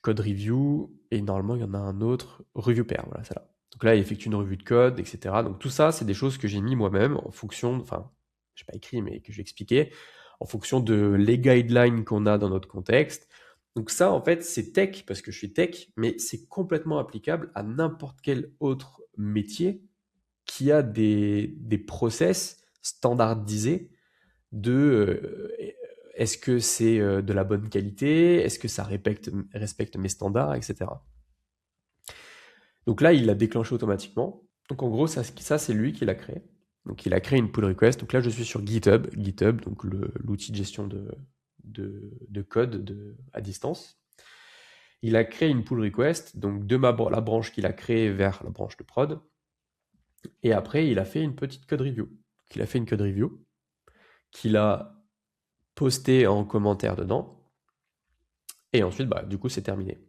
Code review, et normalement il y en a un autre, review pair, voilà, c'est là. Donc là, il effectue une revue de code, etc. Donc tout ça, c'est des choses que j'ai mis moi-même en fonction, enfin, je n'ai pas écrit, mais que j'ai expliqué, en fonction de les guidelines qu'on a dans notre contexte. Donc ça, en fait, c'est tech, parce que je suis tech, mais c'est complètement applicable à n'importe quel autre métier qui a des process standardisés de est-ce que c'est de la bonne qualité, est-ce que ça respecte mes standards, etc. Donc là, il l'a déclenché automatiquement. Donc en gros, ça c'est lui qui l'a créé. Donc il a créé une pull request. Donc là, je suis sur GitHub, donc l'outil de gestion de code à distance. Il a créé une pull request, donc de la branche qu'il a créée vers la branche de prod. Et après, il a fait une petite code review. Donc, il a fait une code review qu'il a posté en commentaire dedans. Et ensuite, bah, du coup, c'est terminé.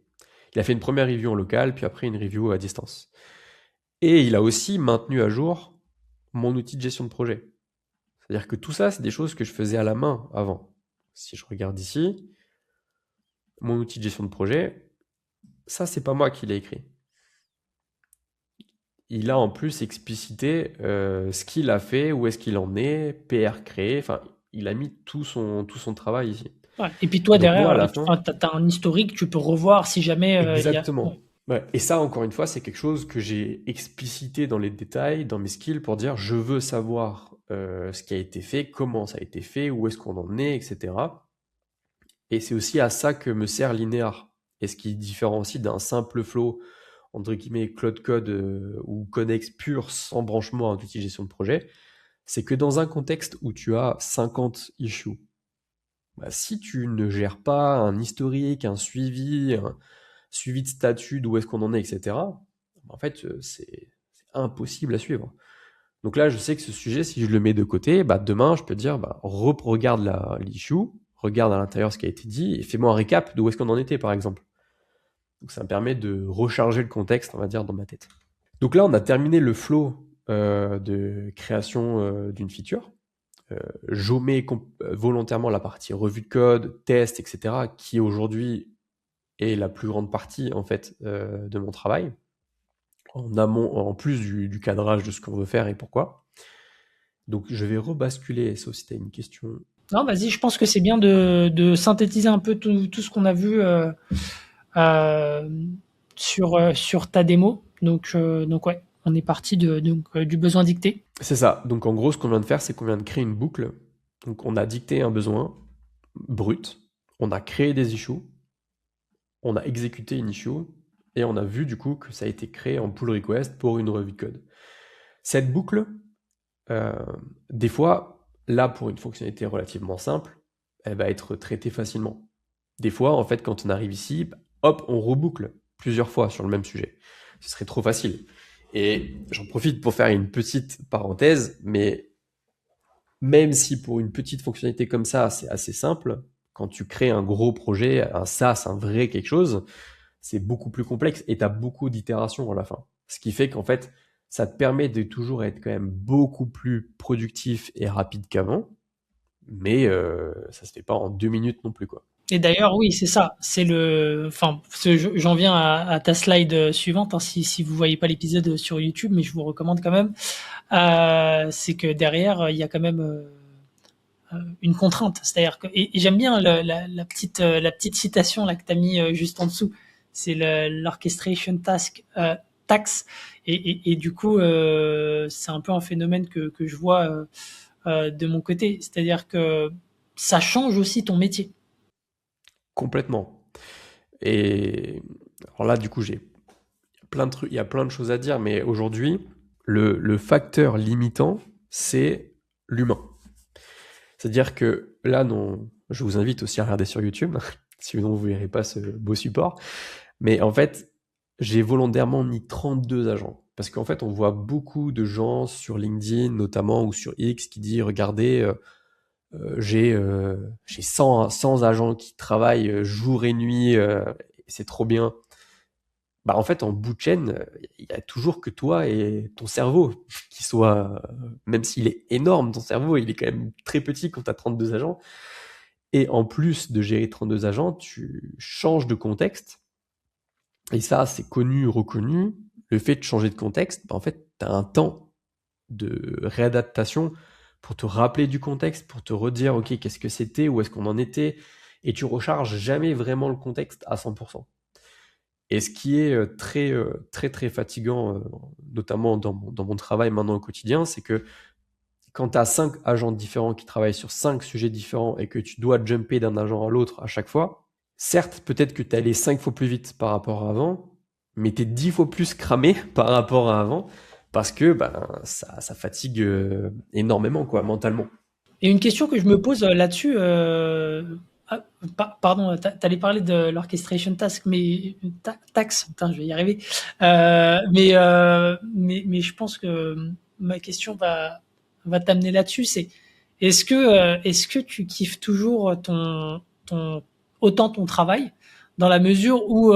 Il a fait une première review en local, puis après une review à distance. Et il a aussi maintenu à jour mon outil de gestion de projet. C'est-à-dire que tout ça, c'est des choses que je faisais à la main avant. Si je regarde ici, mon outil de gestion de projet, ça, c'est pas moi qui l'ai écrit. Il a en plus explicité ce qu'il a fait, où est-ce qu'il en est, PR créé, enfin, il a mis tout son travail ici. Ouais. Et puis toi, Et donc moi, à derrière, la tu fin, as un historique, tu peux revoir si jamais il y a... exactement. Ouais. Ouais. Et ça, encore une fois, c'est quelque chose que j'ai explicité dans les détails, dans mes skills, pour dire je veux savoir ce qui a été fait, comment ça a été fait, où est-ce qu'on en est, etc. Et c'est aussi à ça que me sert Linear. Et ce qui différencie d'un simple flow, entre guillemets, Cloud Code ou Connex pur sans branchement à un outil de gestion de projet, c'est que dans un contexte où tu as 50 issues, bah, si tu ne gères pas un historique, un suivi de statut, d'où est-ce qu'on en est, etc., en fait, c'est impossible à suivre. Donc là, je sais que ce sujet, si je le mets de côté, bah, demain, je peux dire, bah, regarde l'issue, regarde à l'intérieur ce qui a été dit, et fais-moi un récap d'où est-ce qu'on en était, par exemple. Donc ça me permet de recharger le contexte, on va dire, dans ma tête. Donc là, on a terminé le flow de création d'une feature. J'omets volontairement la partie revue de code, test, etc., qui aujourd'hui est la plus grande partie en fait de mon travail, en amont, en plus du cadrage de ce qu'on veut faire et pourquoi. Donc je vais rebasculer, sauf si tu as une question. Non, vas-y, je pense que c'est bien de synthétiser un peu tout ce qu'on a vu sur ta démo. Donc ouais. on est parti du besoin dicté. C'est ça. Donc en gros, ce qu'on vient de faire, c'est qu'on vient de créer une boucle. Donc on a dicté un besoin brut, on a créé des issues, on a exécuté une issue, et on a vu du coup que ça a été créé en pull request pour une revue de code. Cette boucle, euh, des fois, là pour une fonctionnalité relativement simple, elle va être traitée facilement. Des fois, en fait, quand on arrive ici, hop, on reboucle plusieurs fois sur le même sujet. Ce serait trop facile. Et j'en profite pour faire une petite parenthèse, mais même si pour une petite fonctionnalité comme ça, c'est assez simple, quand tu crées un gros projet, un SaaS, un vrai quelque chose, c'est beaucoup plus complexe et tu as beaucoup d'itérations à la fin. Ce qui fait qu'en fait, ça te permet de toujours être quand même beaucoup plus productif et rapide qu'avant, mais ça se fait pas en 2 minutes non plus, quoi. Et d'ailleurs, oui, c'est ça. Enfin, j'en viens à ta slide suivante, hein, si vous voyez pas l'épisode sur YouTube, mais je vous recommande quand même. C'est que derrière, il y a quand même une contrainte. C'est-à-dire que, et j'aime bien la petite citation là que t'as mis juste en dessous. C'est l'orchestration tax. Et du coup, c'est un peu un phénomène que je vois de mon côté. C'est-à-dire que ça change aussi ton métier. Complètement. Et alors là, du coup, j'ai plein de trucs, il y a plein de choses à dire, mais aujourd'hui, le facteur limitant, c'est l'humain. C'est-à-dire que là, non, je vous invite aussi à regarder sur YouTube, sinon vous verrez pas ce beau support. Mais en fait, j'ai volontairement mis 32 agents. Parce qu'en fait, on voit beaucoup de gens sur LinkedIn, notamment, ou sur X, qui disent, regardez, j'ai 100 agents qui travaillent jour et nuit, c'est trop bien. Bah, en fait, en bout de chaîne, il y a toujours que toi et ton cerveau qui soit, même s'il est énorme, ton cerveau, il est quand même très petit quand tu as 32 agents. Et en plus de gérer 32 agents, tu changes de contexte. Et ça, c'est connu, reconnu. Le fait de changer de contexte, bah, en fait, tu as un temps de réadaptation pour te rappeler du contexte, pour te redire, OK, qu'est-ce que c'était, où est-ce qu'on en était, et tu recharges jamais vraiment le contexte à 100%. Et ce qui est très, très fatigant, notamment dans mon travail maintenant au quotidien, c'est que quand tu as 5 agents différents qui travaillent sur 5 sujets différents et que tu dois jumper d'un agent à l'autre à chaque fois, certes, peut-être que tu es allé 5 fois plus vite par rapport à avant, mais tu es 10 fois plus cramé par rapport à avant parce que ben, ça fatigue énormément, quoi, mentalement. Et une question que je me pose là-dessus, pardon, t'allais parler de l'orchestration task, mais tax, putain, je vais y arriver. Mais je pense que ma question va t'amener là-dessus. C'est est-ce que tu kiffes toujours autant ton travail dans la mesure où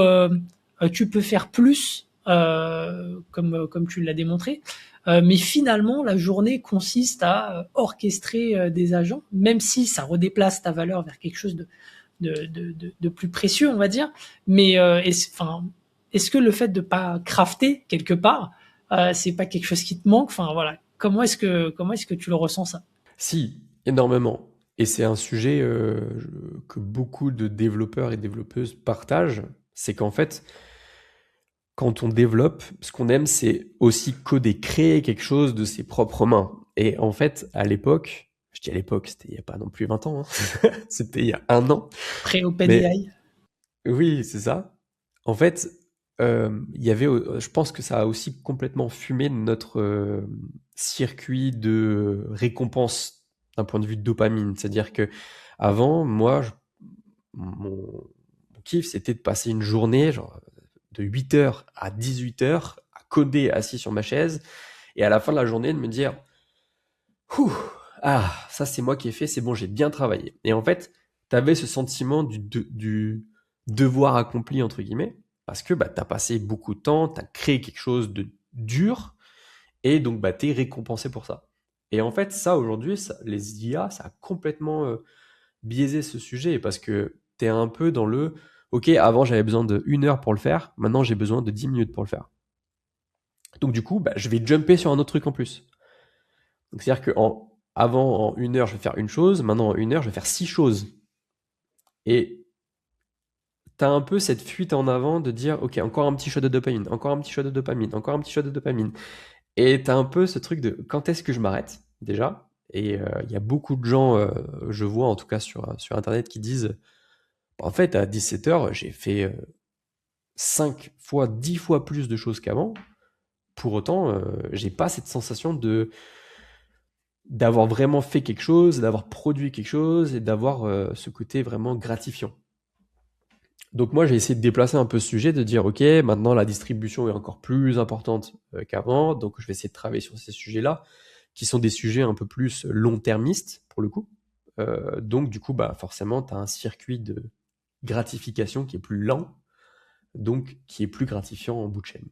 tu peux faire plus, comme tu l'as démontré. Mais finalement, la journée consiste à orchestrer des agents, même si ça redéplace ta valeur vers quelque chose de plus précieux, on va dire. Mais est-ce que le fait de pas crafter quelque part, c'est pas quelque chose qui te manque? Enfin voilà, comment est-ce que tu le ressens ça? Si, énormément. Et c'est un sujet que beaucoup de développeurs et développeuses partagent, c'est qu'en fait, quand on développe, ce qu'on aime, c'est aussi coder, créer quelque chose de ses propres mains. Et en fait, à l'époque, je dis à l'époque, c'était il n'y a pas non plus 20 ans, hein. C'était il y a 1 an. Mais Pré-OpenAI. oui, c'est ça. En fait, il y avait, je pense que ça a aussi complètement fumé notre circuit de récompense d'un point de vue de dopamine. C'est-à-dire que avant, moi, mon kiff, c'était de passer une journée, genre de 8h à 18h, à coder assis sur ma chaise, et à la fin de la journée, de me dire, ouh, ah, ça c'est moi qui ai fait, c'est bon, j'ai bien travaillé. Et en fait, tu avais ce sentiment du devoir accompli, entre guillemets, parce que bah, tu as passé beaucoup de temps, tu as créé quelque chose de dur, et donc bah, tu es récompensé pour ça. Et en fait, ça aujourd'hui, les IA, ça a complètement biaisé ce sujet, parce que tu es un peu dans le, ok, avant j'avais besoin de 1 heure pour le faire, maintenant j'ai besoin de 10 minutes pour le faire. Donc du coup, bah, je vais jumper sur un autre truc en plus. Donc c'est-à-dire que avant, en 1 heure, je vais faire une chose, maintenant en 1 heure, je vais faire 6 choses. Et t'as un peu cette fuite en avant de dire, ok, encore un petit shot de dopamine, encore un petit shot de dopamine, encore un petit shot de dopamine. Et t'as un peu ce truc de quand est-ce que je m'arrête déjà? Et il y a beaucoup de gens, je vois en tout cas sur Internet, qui disent, en fait, à 17h, j'ai fait 5 fois, 10 fois plus de choses qu'avant. Pour autant, j'ai pas cette sensation d'avoir vraiment fait quelque chose, d'avoir produit quelque chose et d'avoir ce côté vraiment gratifiant. Donc moi, j'ai essayé de déplacer un peu ce sujet, de dire, ok, maintenant la distribution est encore plus importante qu'avant, donc je vais essayer de travailler sur ces sujets-là, qui sont des sujets un peu plus long-termistes, pour le coup. Donc du coup, bah, forcément, tu as un circuit de gratification qui est plus lent, donc qui est plus gratifiant en bout de chaîne.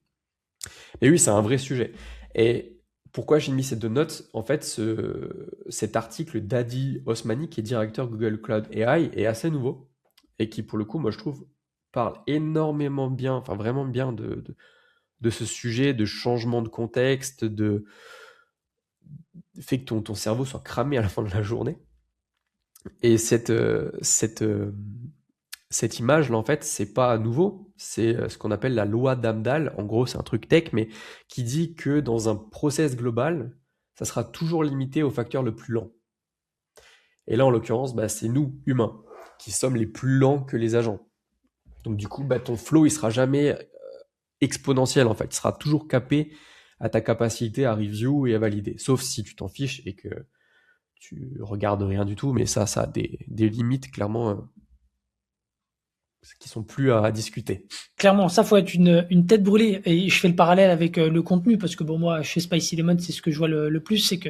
Et oui, c'est un vrai sujet. Et pourquoi j'ai mis ces 2 notes? En fait, cet article d'Adi Osmani, qui est directeur Google Cloud AI, est assez nouveau et qui, pour le coup, moi, je trouve, parle énormément bien, enfin vraiment bien de ce sujet, de changement de contexte, de fait que ton cerveau soit cramé à la fin de la journée. Et cette image-là, en fait, c'est pas nouveau. C'est ce qu'on appelle la loi d'Amdahl. En gros, c'est un truc tech, mais qui dit que dans un process global, ça sera toujours limité au facteur le plus lent. Et là, en l'occurrence, bah, c'est nous, humains, qui sommes les plus lents que les agents. Donc du coup, bah, ton flow, il sera jamais exponentiel, en fait. Il sera toujours capé à ta capacité à review et à valider. Sauf si tu t'en fiches et que tu regardes rien du tout, mais ça a des limites, clairement, qui sont plus à discuter. Clairement, ça faut être une tête brûlée. Et je fais le parallèle avec le contenu parce que bon, moi, chez Spicy Lemon, c'est ce que je vois le plus, c'est que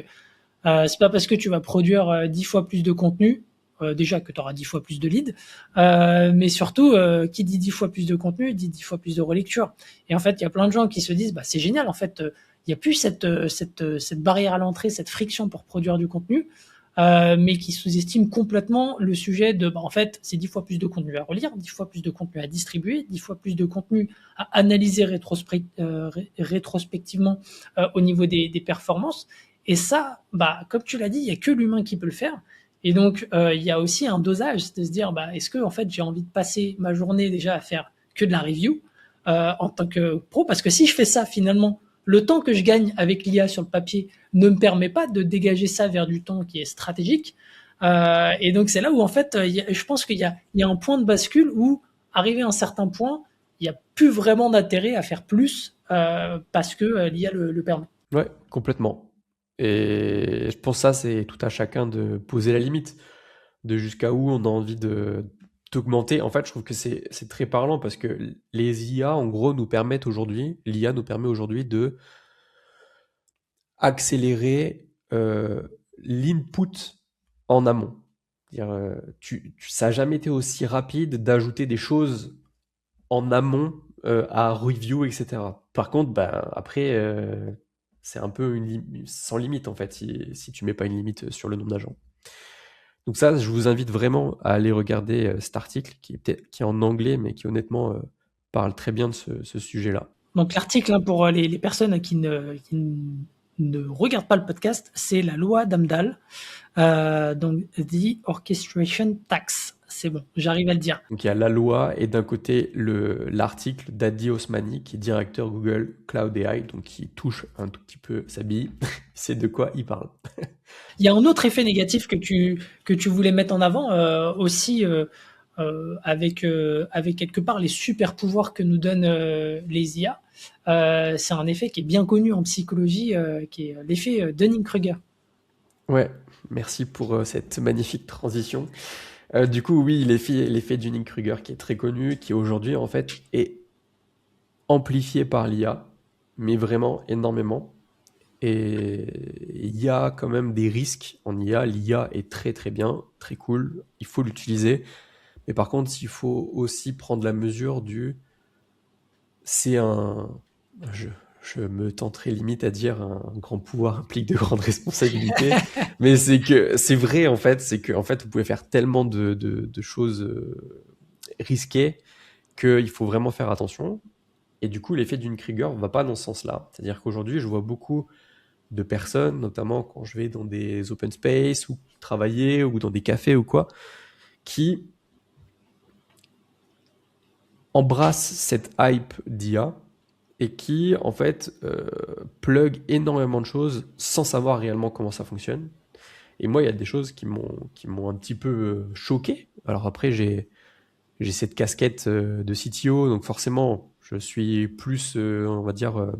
c'est pas parce que tu vas produire 10 fois plus de contenu, déjà que tu auras 10 fois plus de leads, mais surtout, qui dit 10 fois plus de contenu, dit 10 fois plus de relecture. Et en fait, il y a plein de gens qui se disent, bah, c'est génial, en fait, il n'y a plus cette barrière à l'entrée, cette friction pour produire du contenu, mais qui sous-estiment complètement le sujet de, bah, en fait, c'est 10 fois plus de contenu à relire, 10 fois plus de contenu à distribuer, 10 fois plus de contenu à analyser rétrospectivement au niveau des performances. Et ça, bah, comme tu l'as dit, il n'y a que l'humain qui peut le faire. Et donc, il y a aussi un dosage, de se dire, bah, est-ce que en fait, j'ai envie de passer ma journée déjà à faire que de la review en tant que pro? Parce que si je fais ça, finalement, le temps que je gagne avec l'IA sur le papier ne me permet pas de dégager ça vers du temps qui est stratégique. Et donc, c'est là où, en fait, je pense qu'il y a un point de bascule où, arrivé à un certain point, il n'y a plus vraiment d'intérêt à faire plus parce que l'IA le permet. Ouais, complètement. Et je pense que ça, c'est tout à chacun de poser la limite, de jusqu'à où on a envie d'augmenter. En fait, je trouve que c'est très parlant parce que les IA, en gros, l'IA nous permet aujourd'hui de accélérer l'input en amont. C'est-à-dire, ça n'a jamais été aussi rapide d'ajouter des choses en amont à review, etc. Par contre, bah, après, c'est un peu sans limite en fait, si tu mets pas une limite sur le nombre d'agents. Donc ça, je vous invite vraiment à aller regarder cet article qui est en anglais, mais qui honnêtement parle très bien de ce sujet-là. Donc l'article, hein, pour les personnes qui ne regardent pas le podcast, c'est la loi d'Amdahl, donc The Orchestration Tax. C'est bon, j'arrive à le dire. Donc il y a la loi et d'un côté l'article d'Adi Osmani, qui est directeur Google Cloud AI, donc qui touche un tout petit peu sa bille. C'est de quoi il parle. Il y a un autre effet négatif que tu voulais mettre en avant aussi avec quelque part les super pouvoirs que nous donnent les IA. C'est un effet qui est bien connu en psychologie, qui est l'effet Dunning-Kruger. Ouais, merci pour cette magnifique transition. Du coup, oui, l'effet Dunning-Kruger qui est très connu, qui aujourd'hui en fait est amplifié par l'IA, mais vraiment énormément. Et il y a quand même des risques en IA. L'IA est très très bien, très cool, il faut l'utiliser. Mais par contre, il faut aussi prendre la mesure c'est un... Je me tenterai limite à dire un grand pouvoir implique de grandes responsabilités, mais c'est vrai en fait, c'est que en fait vous pouvez faire tellement de choses risquées qu'il faut vraiment faire attention. Et du coup, l'effet d'une Krieger va pas dans ce sens-là. C'est-à-dire qu'aujourd'hui, je vois beaucoup de personnes, notamment quand je vais dans des open space ou travailler ou dans des cafés ou quoi, qui embrasse cette hype d'IA et qui, en fait, plug énormément de choses sans savoir réellement comment ça fonctionne. Et moi, il y a des choses qui m'ont un petit peu choqué. Alors après, j'ai cette casquette de CTO, donc forcément, je suis plus, on va dire,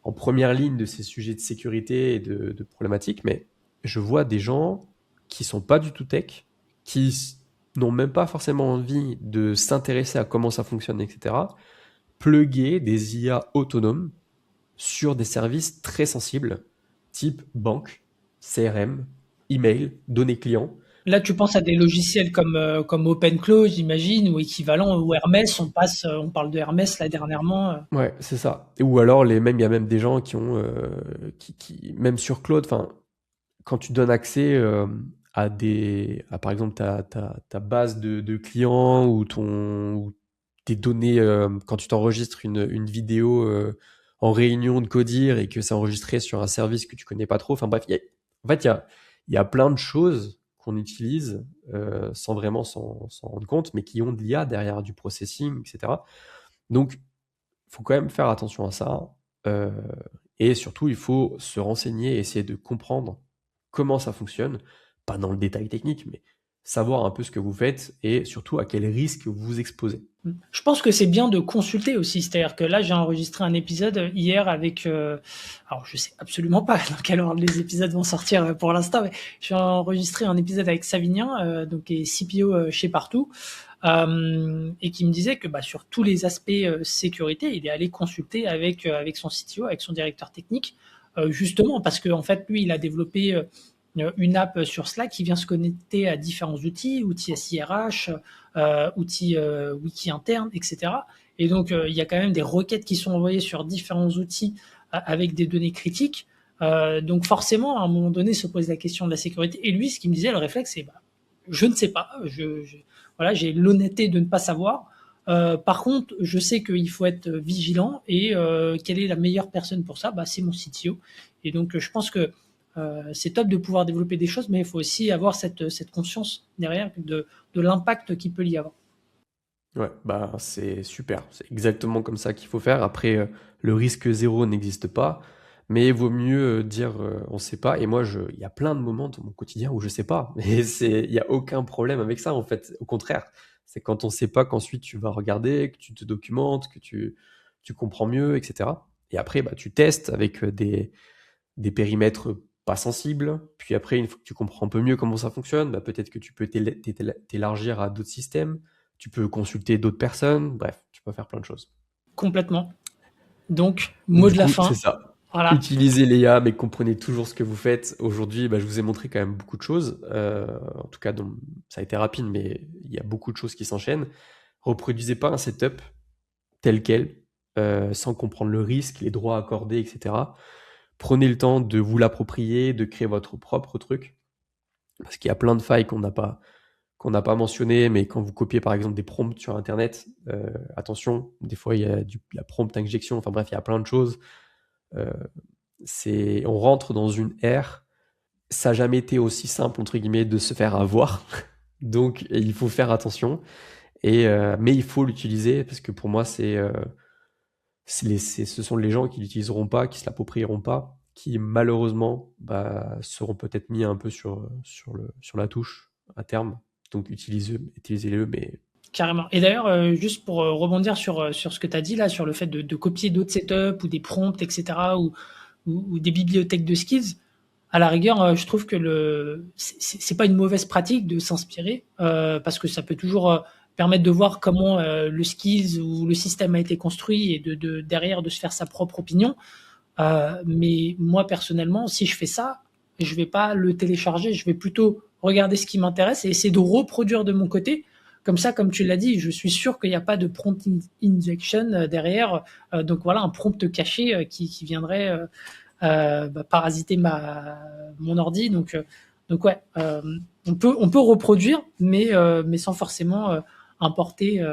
en première ligne de ces sujets de sécurité et de problématiques, mais je vois des gens qui sont pas du tout tech, n'ont même pas forcément envie de s'intéresser à comment ça fonctionne, etc., plugger des IA autonomes sur des services très sensibles, type banque, CRM, email, données clients. Là, tu penses à des logiciels comme OpenClaw, j'imagine, ou équivalent, ou Hermès. On parle de Hermès là dernièrement. Ouais, c'est ça. Ou alors, il y a même des gens même sur Claude, enfin, quand tu donnes accès par exemple, ta base de clients ou tes données, quand tu t'enregistres une vidéo en réunion de codir et que c'est enregistré sur un service que tu connais pas trop. Enfin bref, en fait, il y a plein de choses qu'on utilise sans vraiment s'en rendre compte, mais qui ont de l'IA derrière du processing, etc. Donc, il faut quand même faire attention à ça. euh, et surtout, il faut se renseigner et essayer de comprendre comment ça fonctionne, pas dans le détail technique, mais savoir un peu ce que vous faites et surtout à quel risque vous vous exposez. Je pense que c'est bien de consulter aussi. C'est-à-dire que là, j'ai enregistré un épisode hier avec. Alors, je sais absolument pas dans quel ordre les épisodes vont sortir pour l'instant, mais j'ai enregistré un épisode avec Savinien, donc qui est CPO chez Partout, et qui me disait que sur tous les aspects sécurité, il est allé consulter avec son CTO, avec son directeur technique, justement parce que en fait, lui, il a développé une app sur Slack qui vient se connecter à différents outils SIRH, outils wiki interne, etc. Et donc, il y a quand même des requêtes qui sont envoyées sur différents outils avec des données critiques. Donc, forcément, à un moment donné, se pose la question de la sécurité. Et lui, ce qu'il me disait, le réflexe, c'est je ne sais pas. Voilà, j'ai l'honnêteté de ne pas savoir. Par contre, je sais qu'il faut être vigilant et quelle est la meilleure personne pour ça, c'est mon CTO. Et donc, je pense que c'est top de pouvoir développer des choses, mais il faut aussi avoir cette conscience derrière de l'impact qu'il peut y avoir. Ouais, bah c'est super, c'est exactement comme ça qu'il faut faire. Après, le risque zéro n'existe pas, mais il vaut mieux dire on sait pas. Et moi, il y a plein de moments dans mon quotidien où je sais pas, et il y a aucun problème avec ça en fait. Au contraire, c'est quand on sait pas qu'ensuite tu vas regarder, que tu te documentes, tu comprends mieux, etc. Et après, bah tu testes avec des périmètres pas sensibles. Puis après, une fois que tu comprends un peu mieux comment ça fonctionne, bah peut-être que tu peux t'élargir à d'autres systèmes. Tu peux consulter d'autres personnes. Bref, tu peux faire plein de choses. Complètement. Donc, Donc mot du de la coup, c'est fin. ça. Voilà. Utilisez l'IA, mais comprenez toujours ce que vous faites. Aujourd'hui, bah, je vous ai montré quand même beaucoup de choses. En tout cas, ça a été rapide, mais il y a beaucoup de choses qui s'enchaînent. Reproduisez pas un setup tel quel, sans comprendre le risque, les droits accordés, etc. Prenez le temps de vous l'approprier, de créer votre propre truc. Parce qu'il y a plein de failles qu'on n'a pas mentionné, mais quand vous copiez par exemple des prompts sur Internet, attention, des fois il y a la prompt injection, enfin bref, il y a plein de choses. Euh, on rentre dans une ère, ça n'a jamais été aussi simple, entre guillemets, de se faire avoir. Donc il faut faire attention, mais il faut l'utiliser, parce que pour moi, ce sont les gens qui l'utiliseront pas, qui se l'approprieront pas, qui malheureusement seront peut-être mis un peu sur la touche à terme. Donc utilisez-le, mais Carrément. Et d'ailleurs, juste pour rebondir sur ce que tu as dit là, sur le fait de copier d'autres setups ou des prompts, etc., ou des bibliothèques de skills, à la rigueur, je trouve que c'est pas une mauvaise pratique de s'inspirer, parce que ça peut toujours permettre de voir comment le skills ou le système a été construit et derrière de se faire sa propre opinion. Mais moi, personnellement, si je fais ça, je vais pas le télécharger, je vais plutôt regarder ce qui m'intéresse et essayer de reproduire de mon côté. Comme ça, comme tu l'as dit, je suis sûr qu'il n'y a pas de prompt injection derrière. Donc voilà, un prompt caché qui viendrait parasiter mon ordi. Donc ouais, on peut reproduire, mais sans forcément importer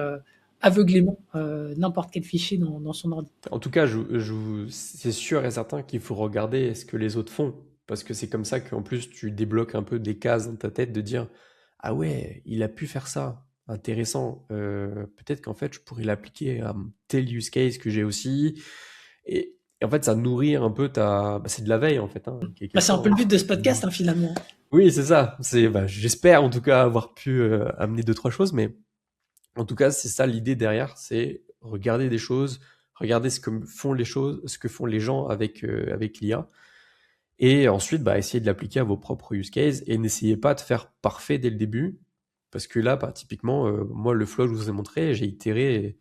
aveuglément n'importe quel fichier dans son ordi. en tout cas, c'est sûr et certain qu'il faut regarder ce que les autres font. Parce que c'est comme ça qu'en plus tu débloques un peu des cases dans ta tête de dire ah ouais, il a pu faire ça. intéressant. Peut-être qu'en fait, je pourrais l'appliquer à tel use case que j'ai aussi. Et en fait, ça nourrit un peu c'est de la veille, en fait, hein, quelque C'est un peu part, le hein. but de ce podcast, finalement. Oui, c'est ça. J'espère en tout cas avoir pu amener deux, trois choses, mais en tout cas, c'est ça l'idée derrière, c'est regarder des choses, regarder ce que font les gens avec l'IA, et ensuite, essayer de l'appliquer à vos propres use cases, et n'essayez pas de faire parfait dès le début, parce que là, typiquement, moi, le flow que je vous ai montré, j'ai itéré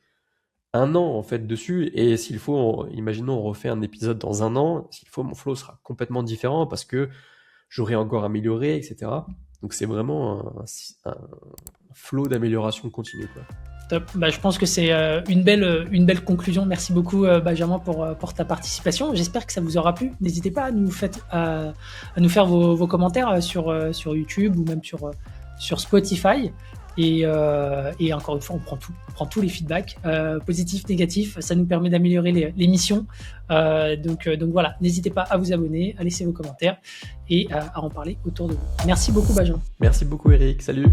un an en fait dessus, et s'il faut, imaginons on refait un épisode dans un an, s'il faut, mon flow sera complètement différent parce que j'aurai encore amélioré, etc. Donc c'est vraiment un flow d'amélioration continue, quoi. Top. Je pense que c'est une belle conclusion. Merci beaucoup, Benjamin, pour ta participation. J'espère que ça vous aura plu. N'hésitez pas à nous faire vos commentaires sur YouTube ou même sur Spotify. Et encore une fois, on prend tous les feedbacks, positifs, négatifs. Ça nous permet d'améliorer l'émission. Donc voilà, n'hésitez pas à vous abonner, à laisser vos commentaires et à en parler autour de vous. Merci beaucoup, Benjamin. Merci beaucoup, Eric. Salut.